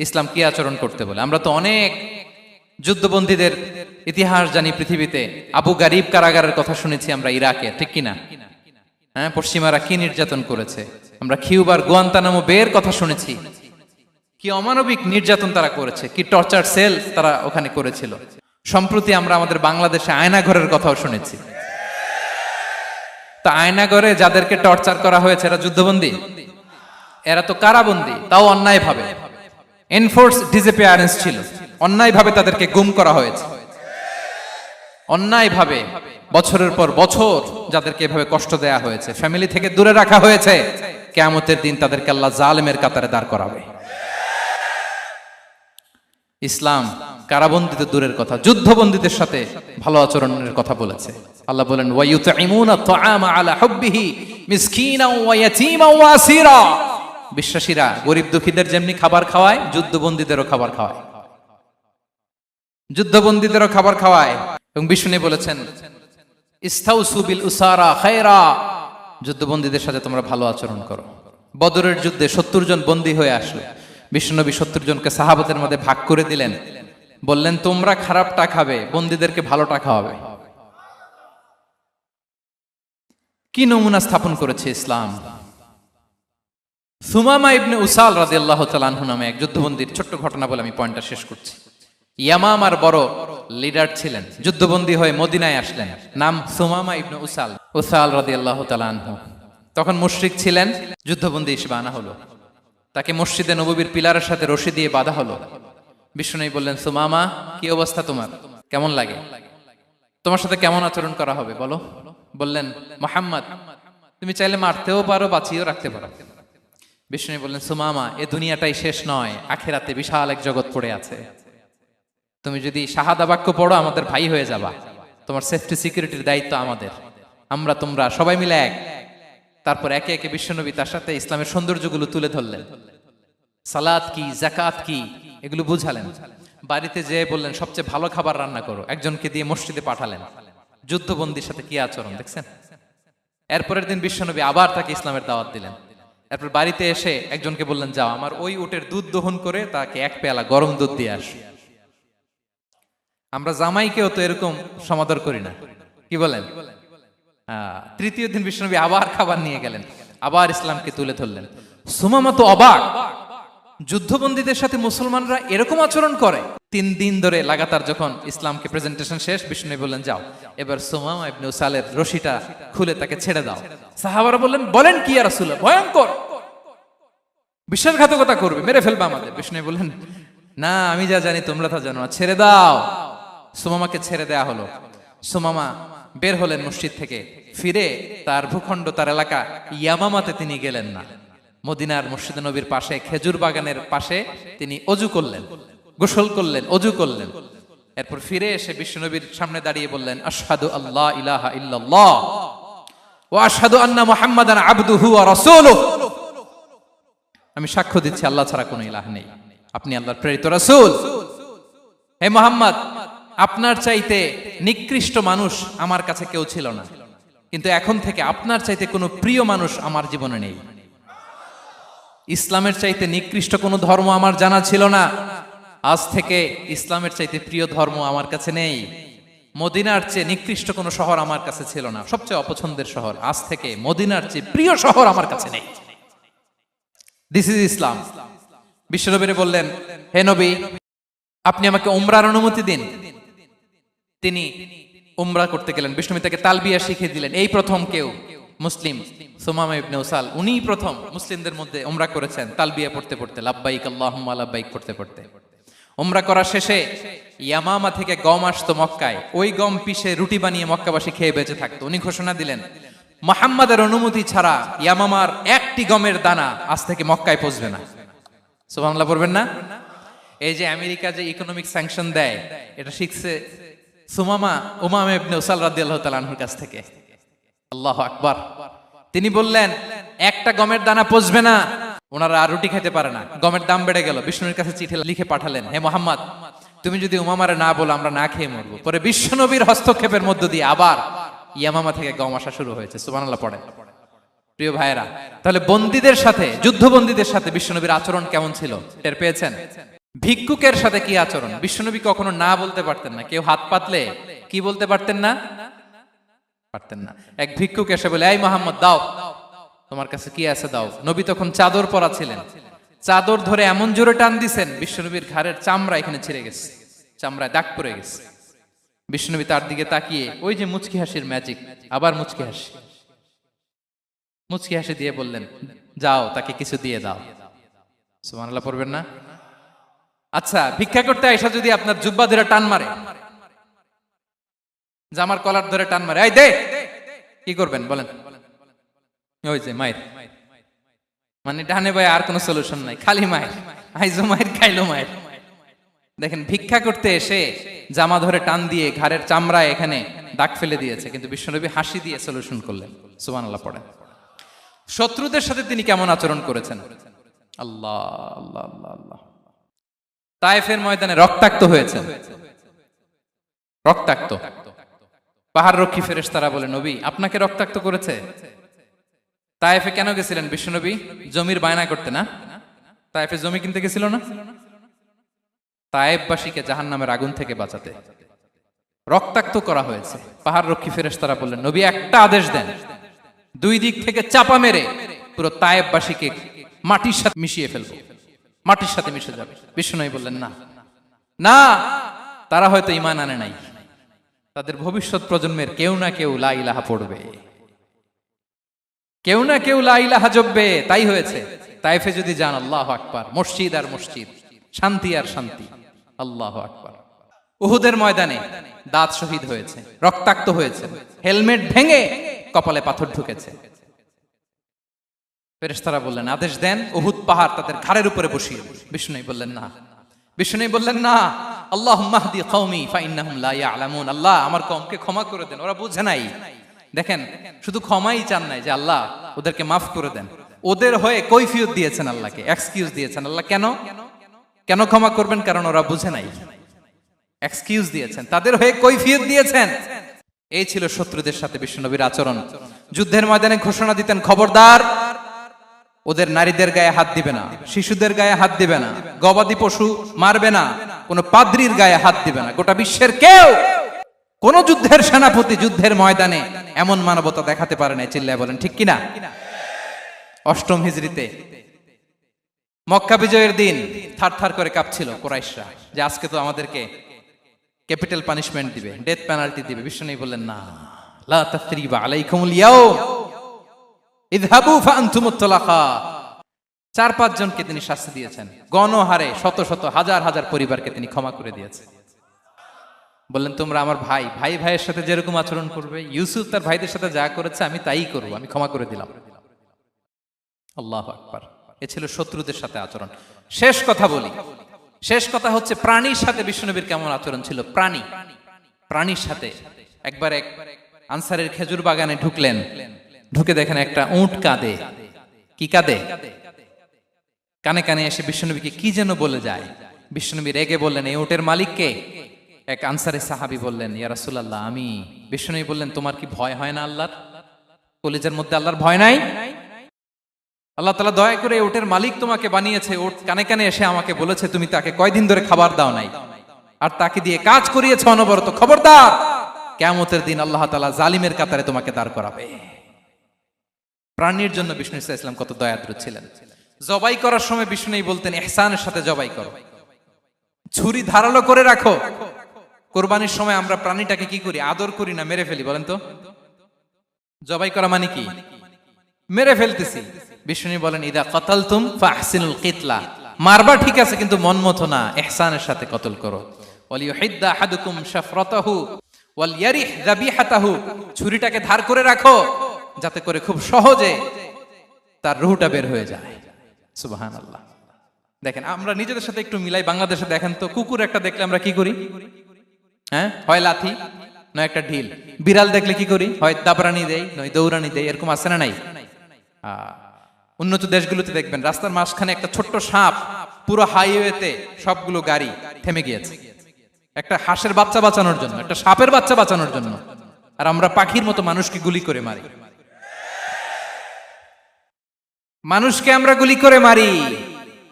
ইসলাম কি আচরণ করতে বলে। আমরা তো অনেক যুদ্ধবন্দীদের ইতিহাস জানি পৃথিবীতে। আবু গারিব কারাগারের কথা শুনেছি আমরা ইরাকে, ঠিক কিনা? হ্যাঁ, পশ্চিমারা কি নির্যাতন করেছে। আমরা কিউবার গুয়ান্তানামো বের কথা শুনেছি, কি অমানবিক নির্যাতন তারা করেছে, কি টর্চার সেল তারা ওখানে করেছিল। সম্প্রতি আমরা আমাদের বাংলাদেশে আয়নাঘরের কথাও শুনেছি। তা আয়নাঘরে যাদেরকে টর্চার করা হয়েছে এরা যুদ্ধবন্দী? এরা তো কারাবন্দী, তাও অন্যায় ভাবে। এনফোর্স ডিসঅ্যাপিয়ারেন্স ছিল, অন্যায় ভাবে তাদেরকে গুম করা হয়েছে। অন্যায় ভাবে বছরের পর বছর যাদেরকে এভাবে কষ্ট দেয়া হয়েছে, ফ্যামিলি থেকে দূরে রাখা হয়েছে, কিয়ামতের দিন তাদেরকে আল্লাহ জালেমের কাতারে দাঁড় করাবে। ইসলাম কারাবন্দীতে দূরের কথা, যুদ্ধবন্দীদের সাথে ভালো আচরণের কথা বলেছে। আল্লাহ বলেন, ওয়া ইউতঈমুনা আত-তাআমা আলা হুব্বিহি মিসকিনাও ওয়া ইয়াতীমান ওয়া আসীরা। বিশ্বাসীরা গরিব দুঃখীদের যেমনি খাবার খাওয়ায়, যুদ্ধবন্দীদেরও খাবার খাওয়ায়, যুদ্ধবন্দীদেরও খাবার খাওয়ায়। এবং বিষ্ণু বলেছেন, ইস্তাউসু বিল উসারা খায়রা, যুদ্ধবন্দীদের সাথে তোমরা ভালো আচরণ করো। বদরের যুদ্ধে 70 জন বন্দী হয়ে আসলো। বিশ্বনবী 70 জনকে সাহাবাদের মধ্যে ভাগ করে দিলেন, বললেন তোমরা খারাপটা খাবে, বন্দীদেরকে ভালোটা খাওয়াবে। কি নমুনা স্থাপন করেছে ইসলাম। সুমামা ইবনে উসাল রাদিয়াল্লাহু তাআলা আনহু নামে এক যুদ্ধবন্দীর ছোট্ট ঘটনা বলে আমি পয়েন্টটা শেষ করছি। ইয়ামামার বড় লিডার ছিলেন, যুদ্ধবন্দী হয়ে মদিনায় আসলেন, নাম সুমামা ইবনে উসাল রাদিয়াল্লাহু তাআলা আনহু। তখন মুশরিক ছিলেন, যুদ্ধবন্দী হিসেবে আনা হলো। তাকে মসজিদে নববীর পিলারের সাথে রশি দিয়ে বাঁধা হলো। বিষ্ণু বললেন, সুমামা কি অবস্থা তোমার, কেমন লাগে, তোমার সাথে কেমন আচরণ করা হবে বলো। বললেন, মুহাম্মদ তুমি চাইলে মারতেও পারো, বাঁচিয়েও রাখতে পারো। বিষ্ণু বললেন, সুমামা এ দুনিয়াটাই শেষ নয়, আখিরাতে বিশাল এক জগৎ পড়ে আছে। তুমি যদি শাহাদা বাক্য পড়ো আমাদের ভাই হয়ে যাবা, তোমার সেফটি সিকিউরিটির দায়িত্ব আমাদের, আমরা তোমরা সবাই মিলে এক। তারপর একে একে বিশ্বনবী তার সাথে ইসলামের সৌন্দর্যগুলো তুলে ধরলেন। সালাত কি, যাকাত কি, এগুলো বুঝালেন। বাড়িতে যেয়ে বললেন সবচেয়ে ভালো খাবার রান্না করো, একজনকে দিয়ে মসজিদে পাঠালেন। যুদ্ধবন্দীর সাথে কি আচরণ দেখছেন। এরপরের দিন বিশ্বনবী আবার তাকে ইসলামের দাওয়াত দিলেন। এরপর বাড়িতে এসে একজনকে বললেন, যাও আমার ওই উটের দুধ দহন করে তাকে এক পেয়ালা গরম দুধ দিয়ে আস। আমরা জামাইকেও তো এরকম সমাদর করি না, কি বলেন। তৃতীয় দিন বিশ্বনবী আবার খাবার নিয়ে গেলেন, আবার ইসলামকে তুলে ধরলেন। সুমামা তো অবাক, যুদ্ধবন্দীদের সাথে মুসলমানরা এরকম আচরণ করে। 3 দিন ধরে লাগাতার যখন ইসলামকে প্রেজেন্টেশন শেষ, বিষ্ণু বললেন, যাও এবার সুমামা ইবনে উসালের রশিটা খুলে তাকে ছেড়ে দাও। সাহাবারা বললেন, বলেন কি ইয়া রাসূলুল্লাহ, ভয়ঙ্কর, বিশ্বাসঘাতকতা করবে, মেরে ফেলবে আমাদের। বিষ্ণু বললেন, না আমি যা জানি তোমরা তা জানো না, ছেড়ে দাও। সুমামাকে ছেড়ে দেয়া হলো। সুমামা বের হলেন মসজিদ থেকে, ফিরে তার ভূখণ্ড, তার এলাকা ইয়ামামাতে তিনি গেলেন না। মদিনার মসজিদে নবীর পাশে খেজুর বাগানের পাশে তিনি অজু করলেন, গোসল করলেন, অজু করলেন। এরপর ফিরে এসে বিশ্বনবীর সামনে দাঁড়িয়ে বললেন, আশহাদু আল্লাহ ইলাহা ইল্লাল্লাহ ওয়া আশহাদু আন্না মুহাম্মাদান আবদুহু ওয়া রাসূলুহু। আমি সাক্ষ্য দিচ্ছি আল্লাহ ছাড়া কোনো ইলাহ নেই, আপনি আল্লাহর প্রেরিত রাসূল। হে মুহাম্মদ, আপনার চাইতে নিকৃষ্ট মানুষ আমার কাছে কেউ ছিল না, কিন্তু এখন থেকে আপনার চাইতে কোনো প্রিয় মানুষ আমার জীবনে নেই। ইসলামের চাইতে নিকৃষ্ট কোনো ধর্ম আমার জানা ছিল না, আজ থেকে ইসলামের চাইতে প্রিয় ধর্ম আমার কাছে নেই। মদিনার চেয়ে নিকৃষ্ট কোনো শহর আমার কাছে ছিল না, সবচেয়ে অপছন্দের শহর, আজ থেকে মদিনার চেয়ে প্রিয় শহর আমার কাছে নেই। দিস ইজ ইসলাম। বিশ্বনবী বললেন, হে নবী, আপনি আমাকে উমরার অনুমতি দিন। তিনি উমরা করতে গেলেন, বিশ্বনবী তাকে তালবিয়া শিখিয়ে দিলেন। এই প্রথম কেউ মুসলিম সুমামা ইবনে উসাল, উনিই প্রথম মুসলিমদের মধ্যে উমরা করেছেন তালবিয়া পড়তে পড়তে, লাব্বাইক আল্লাহুম্মা লাব্বাইক পড়তে পড়তে। উমরা করা শেষে ইয়ামামা থেকে গম আসতো মক্কায়, ওই গম পিষে রুটি বানিয়ে মক্কাবাসী খেয়ে বেঁচে থাকতো। উনি ঘোষণা দিলেন, মুহাম্মাদের অনুমতি ছাড়া ইয়ামামার একটি গমের দানা আজ থেকে মক্কায় পৌঁছবে না। সুবহানাল্লাহ পড়বেন না? এই যে আমেরিকা যে ইকোনমিক স্যাংশন দেয়, এটা শিখছে সুমামা উমামা ইবনে উসাল রাদিয়াল্লাহু তাআলা আনহুর কাছ থেকে। আল্লাহু আকবার। তিনি বললেন, একটা গমের দানা পচবে না, ওনারা আর রুটি খেতে পারে না। গমের দাম বেড়ে গেল, বিষ্ণুর কাছে চিঠি লিখে পাঠালেন, হে মুহাম্মদ, তুমি যদি উমামারে না বলো আমরা না খেয়ে মরবো। পরে বিশ্বনবীর হস্তক্ষেপের মধ্য দিয়ে আবার ইয়ামামা থেকে গম আসা শুরু হয়েছে। সুবহানাল্লাহ পড়ে। প্রিয় ভাইয়েরা, তাহলে বন্দীদের সাথে, যুদ্ধবন্দীদের সাথে বিশ্বনবীর আচরণ কেমন ছিল টের পেয়েছেন? ভিক্ষুকের সাথে কি আচরণ? বিশ্বনবী কখনো না বলতে পারতেন না। কেউ হাত পাতলে কি বলতে পারতেন না? পারতেন না। এক ভিক্ষুক এসে বলে, এই মুহাম্মদ দাও, তোমার কাছে কি আছে দাও। নবী তখন চাদর পরা ছিলেন, চাদর ধরে এমন জোরে টান দিছেন বিশ্বনবীর ঘাড়ের চামড়া এখানে ছিঁড়ে গেছে, চামড়ায় দাগ পড়ে গেছে। বিশ্বনবী তার দিকে তাকিয়ে, ওই যে মুচকি হাসির ম্যাজিক, আবার মুচকি হাসি, মুচকি হাসি দিয়ে বললেন, যাও তাকে কিছু দিয়ে দাও। সুবহানাল্লাহ পড়বেন না? আচ্ছা, ভিক্ষা করতে আইসা যদি আপনার জুব্বা ধরে টান মারে, জামার কলার ধরে টান মারে, এই দে, কি করবেন বলেন? ওই যে মায়ের, মানে ডানে ভাই আর কোনো সলিউশন নাই, খালি মায়ের, আইজো মায়ের খাইলো মায়ের। দেখেন, ভিক্ষা করতে এসে জামা ধরে টান দিয়ে ঘাড়ের চামড়ায় এখানে দাগ ফেলে দিয়েছে, কিন্তু বিশ্বনবী হাসি দিয়ে সলিউশন করলেন। সুবহানাল্লাহ পড়েন। শত্রুদের সাথে তিনি কেমন আচরণ করেছেন? আল্লাহ আল্লাহ আল্লাহ আল্লাহ। তায়েফের ময়দানে রক্তাক্ত হয়েছে, রক্তাক্ত। পাহাড় রক্ষী ফেরেশতারা বলে, নবী আপনাকে রক্তাক্ত করেছে? তায়েফে কেন গেছিলেন বিশ্বনবী? জমির বায়না করতে না? তায়েফে জমি কিনতে গেছিল না? তায়েফবাসীকে জাহান্নামের আগুন থেকে বাঁচাতে রক্তাক্ত করা হয়েছে। পাহাড় রক্ষী ফেরেশতারা বললেন, নবী একটা আদেশ দেন, দুই দিক থেকে চাপা মেরে পুরো তায়েফবাসীকে মাটির সাথে মিশিয়ে ফেলবো, মাটির সাথে মিশে যাবে। বিশ্বনবী বললেন, না না, তারা হয়তো ঈমান আনে নাই, তাদের ভবিষ্যৎ প্রজন্মের কেউ না কেউ লা ইলাহা পড়বে, কেউ না কেউ লা ইলাহা জপবে। তাই হয়েছে। তায়েফে যদি যান, আল্লাহু আকবার, মসজিদ আর মসজিদ, শান্তি আর শান্তি। আল্লাহু আকবার। উহুদের ময়দানে দাঁত শহীদ হয়েছে, রক্তাক্ত হয়েছে, হেলমেট ভেঙে কপালে পাথর ঢুকেছে। ফেরেশতারা বললেন, আদেশ দেন উহুদ পাহাড় তাদের ঘাড়ের উপরে বসিয়ে। বিষ্ণু বললেন, না। বিষ্ণু বললেন, না, আল্লাহুম্মা হদি কওমি ফাইন্নাহুম লা ইয়ালামুন। আল্লাহ আমার কওমকে ক্ষমা করে দেন, ওরা বুঝে নাই। দেখেন, শুধু ক্ষমাই চান নাই যে আল্লাহ ওদেরকে মাফ করে দেন, ওদের হয়ে কৈফিয়ত দিয়েছেন, আল্লাহকে এক্সকিউজ দিয়েছেন। আল্লাহ কেন কেন ক্ষমা করবেন? কারণ ওরা বুঝে নাই, এক্সকিউজ দিয়েছেন, তাদের হয়ে কৈফিয়ত দিয়েছেন। এই ছিল শত্রুদের সাথে বিশ্বনবীর আচরণ। যুদ্ধের ময়দানে ঘোষণা দিতেন, খবরদার, ওদের নারীদের গায়ে হাত দিবে না, শিশুদের গায়ে হাত দিবে না, গবাদি পশু মারবে না, কোন পাদ্রীর গায়ে হাত দিবে না। গোটা বিশ্বের কেউ, কোন যুদ্ধের সেনাপতি যুদ্ধের ময়দানে এমন মানবতা দেখাতে পারে না। চিল্লায় বলেন ঠিক কিনা? অষ্টম হিজরিতে মক্কা বিজয়ের দিন থারথার করে কাঁপছিল কুরাইশরা, যে আজকে তো আমাদেরকে ক্যাপিটাল পানিশমেন্ট দিবে, ডেথ পেনাল্টি দিবে। বিশ্বনবী বললেন, না, লা তাসরিবা আলাইকুমুল ইয়াউম ইযহাবু ফাআনতুমুত তুলাকা। 4-5 জনকে তিনি শাস্তি দিয়েছেন, গণহারে শত শত হাজার হাজার পরিবারকে তিনি ক্ষমা করে দিয়েছেন। বললেন, তোমরা আমার ভাই, ভাই ভাইয়ের সাথে যেরকম আচরণ করবে, ইউসুফ তার ভাইদের সাথে যা করেছে আমি তাই করব, আমি ক্ষমা করে দিলাম। আল্লাহু আকবার। এ ছিল শত্রুদের সাথে আচরণ। শেষ কথা বলি, শেষ কথা হচ্ছে প্রাণীর সাথে বিশ্বনবীর কেমন আচরণ ছিল। প্রাণীর সাথে একবার এক আনসারের খেজুর বাগানে ঢুকলেন, ঢুকে দেখেন একটা উট কাঁদে। কি কাঁদে? কানে কানে এসে বিশ্বনবীকে কি যেন বলে যায়। বিশ্বনবী রেগে বললেন, এই উটের মালিক কে? এক আনসারী সাহাবী বললেন, ইয়া রাসূলুল্লাহ আমি। বিশ্বনবী বললেন, তোমার কি ভয় হয় না আল্লাহর? কলিজার মধ্যে আল্লাহর ভয় নাই? আল্লাহ তাআলা দয়া করে উটের মালিক তোমাকে বানিয়েছে, উট কানে কানে এসে আমাকে বলেছে তুমি তাকে কয়দিন ধরে খাবার দাও নাই, আর তাকে দিয়ে কাজ করিয়েছ অনবরত। খবরদার, কিয়ামতের দিন আল্লাহ তাআলা জালিমের কাতারে তোমাকে দাঁড় করাবে। প্রাণীর জন্য বিষ্ণু সাল্লাল্লাহু আলাইহি ওয়াসাল্লাম কত দয়াদ্র ছিলেন। জবাই করার সময় বিষ্ণু বলতেন, ইহসানের সাথে জবাই করো, ছুরি ধারালো করে রাখো। কোরবানির সময় আমরা প্রাণীটাকে কি করি? আদর করি না, মেরে ফেলি। বলেন তো, জবাই করা মানে কি? মেরে ফেলতেছি। বিষ্ণু বলেন, ইদা কাতালতুম ফাহসিনুল কিতলা, মারবা ঠিক আছে কিন্তু মন মতো না, ইহসানের সাথে কতল করো। ওয়ালিয়ুহিদ্দা আহাদুকুম শাফরাতাহু ওয়ালইয়ারিহ যাবিহাতাহু, ছুরিটাকে ধার করে রাখো যাতে করে খুব সহজে তার রূহটা বের হয়ে যায়। সুবহানাল্লাহ। দেখেন, আমরা নিজেদের সাথে একটু মিলাই। বাংলাদেশে দেখেন তো, কুকুর একটা দেখলে আমরা কি করি? হ্যাঁ, হয় লাথি নয় একটা ঢিল। বিড়াল দেখলে কি করি? হয় দাবরানি দেই নয় দৌড়ানি দেই। এরকম আছে না নাই? উন্নত দেশগুলোতে দেখবেন রাস্তার মাঝখানে একটা ছোট্ট সাপ, পুরো হাইওয়েতে সবগুলো গাড়ি থেমে গিয়েছে একটা হাঁসের বাচ্চা বাঁচানোর জন্য, একটা সাপের বাচ্চা বাঁচানোর জন্য। আর আমরা পাখির মতো মানুষকে গুলি করে মারি। মানুষকে আমরা গুলি করে মারি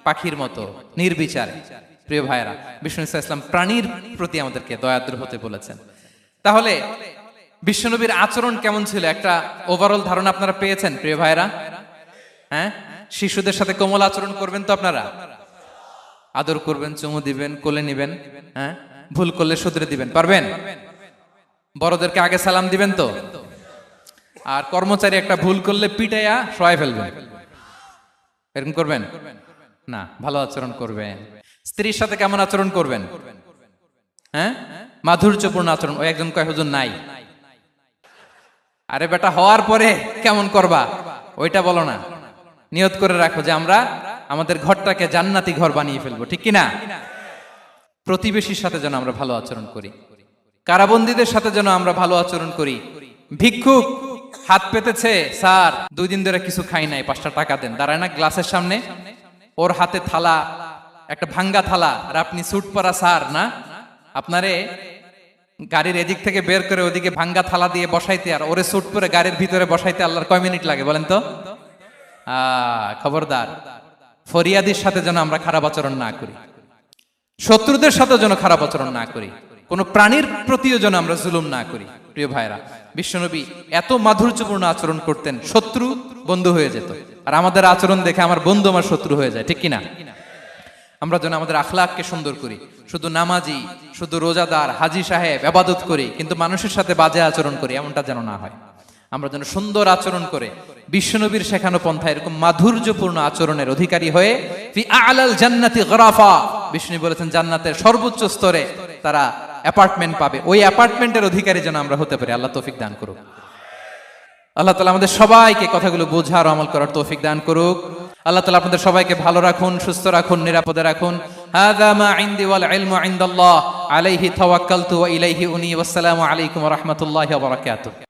পাখির মতো নির্বিচারে। প্রিয় ভাইরা, বিষ্ণু ইসলাম প্রাণীর প্রতি আমাদেরকে দয়াদ্র হতে বলেছেন। তাহলে বিশ্বনবীর আচরণ কেমন ছিল একটা ওভারঅল ধারণা আপনারা পেয়েছেন প্রিয় ভাইরা? হ্যাঁ, শিশুদের সাথে কোমল আচরণ করবেন তো আপনারা? আদর করবেন, চুমু দিবেন, কোলে নিবেন। হ্যাঁ, ভুল করলে শুধরে দিবেন, পারবেন? বড়দেরকে আগে সালাম দিবেন তো? আর কর্মচারী একটা ভুল করলে পিটাইয়া শোয়াই ফেলবেন, এরকম করবেন না? ভালো আচরণ করবেন। স্ত্রীর সাথে কেমন আচরণ করবেন? হ্যাঁ, মাধুর্যপূর্ণ আচরণ। ওই একজন কয়, হুজুর নাই। আরে বেটা, হওয়ার পরে কেমন করবা ওইটা বলো না। নিয়ত করে রাখো যে আমরা আমাদের ঘরটাকে জান্নাতি ঘর বানিয়ে ফেলবো, ঠিক কিনা? প্রতিবেশীর সাথে যেন আমরা ভালো আচরণ করি, কারাবন্দীদের সাথে যেন আমরা ভালো আচরণ করি। ভিক্ষুক হাত পেতেছে, স্যার 2 দিন ধরে কিছু খাই নাই, 5টা টাকা দেন। দাঁড়ায় না গ্লাসের সামনে, ওর হাতে থালা, একটা ভাঙ্গা থালা, আর আপনি স্যুট পরা স্যার না, আপনারে গাড়ির এদিক থেকে বের করে ওদিকে ভাঙ্গা থালা দিয়ে বসাইতে, আর ওরে স্যুট পরে গাড়ির ভিতরে বসাইতে আল্লাহর কয় মিনিট লাগে বলেন তো? খবরদার, ফরিয়াদির সাথে যেন আমরা খারাপ আচরণ না করি, শত্রুদের সাথে যেন খারাপ আচরণ না করি, কোন প্রাণীর প্রতিও যেন আমরা জুলুম না করি। প্রিয় ভাইরা, বিশ্বনবী এত মাধুর্যপূর্ণ আচরণ করতেন, শত্রু বন্ধু হয়ে যেত। আর আমাদের আচরণ দেখে আমার বন্ধু আমার শত্রু হয়ে যায়, ঠিক কিনা? আমরা যেন আমাদের আখলাককে সুন্দর করি। শুধু নামাজি, শুধু রোজাদার, হাজি সাহেব ইবাদত করি কিন্তু মানুষের সাথে বাজে আচরণ করি, এমনটা যেন না হয়। আমরা যেন সুন্দর আচরণ করে বিশ্বনবীর শেখানো পন্থা এরকম মাধুর্যপূর্ণ আচরণের অধিকারী হয়ে ফি আ'লাল জান্নাতি গরাফা, বিষ্ণু বলেছেন জান্নাতের সর্বোচ্চ স্তরে তারা অ্যাপার্টমেন্ট পাবে। ওই অ্যাপার্টমেন্টের অধিকারী যেন আমরা হতে পারি। আল্লাহ তৌফিক দান করুক। আল্লাহ তাআলা আমাদের সবাইকে কথাগুলো বোঝার, আমল করার তৌফিক দান করুক। আল্লাহ তাআলা আপনাদের সবাইকে ভালো রাখুন, সুস্থ রাখুন, নিরাপদে রাখুন। হাযা মা ইনদি ওয়াল ইলমু ইনদাল্লাহ আলাইহি তাওয়াক্কালতু ওয়া ইলাইহি উনী। ওয়াসসালামু আলাইকুম ওয়া রাহমাতুল্লাহি ওয়া বারাকাতুহু।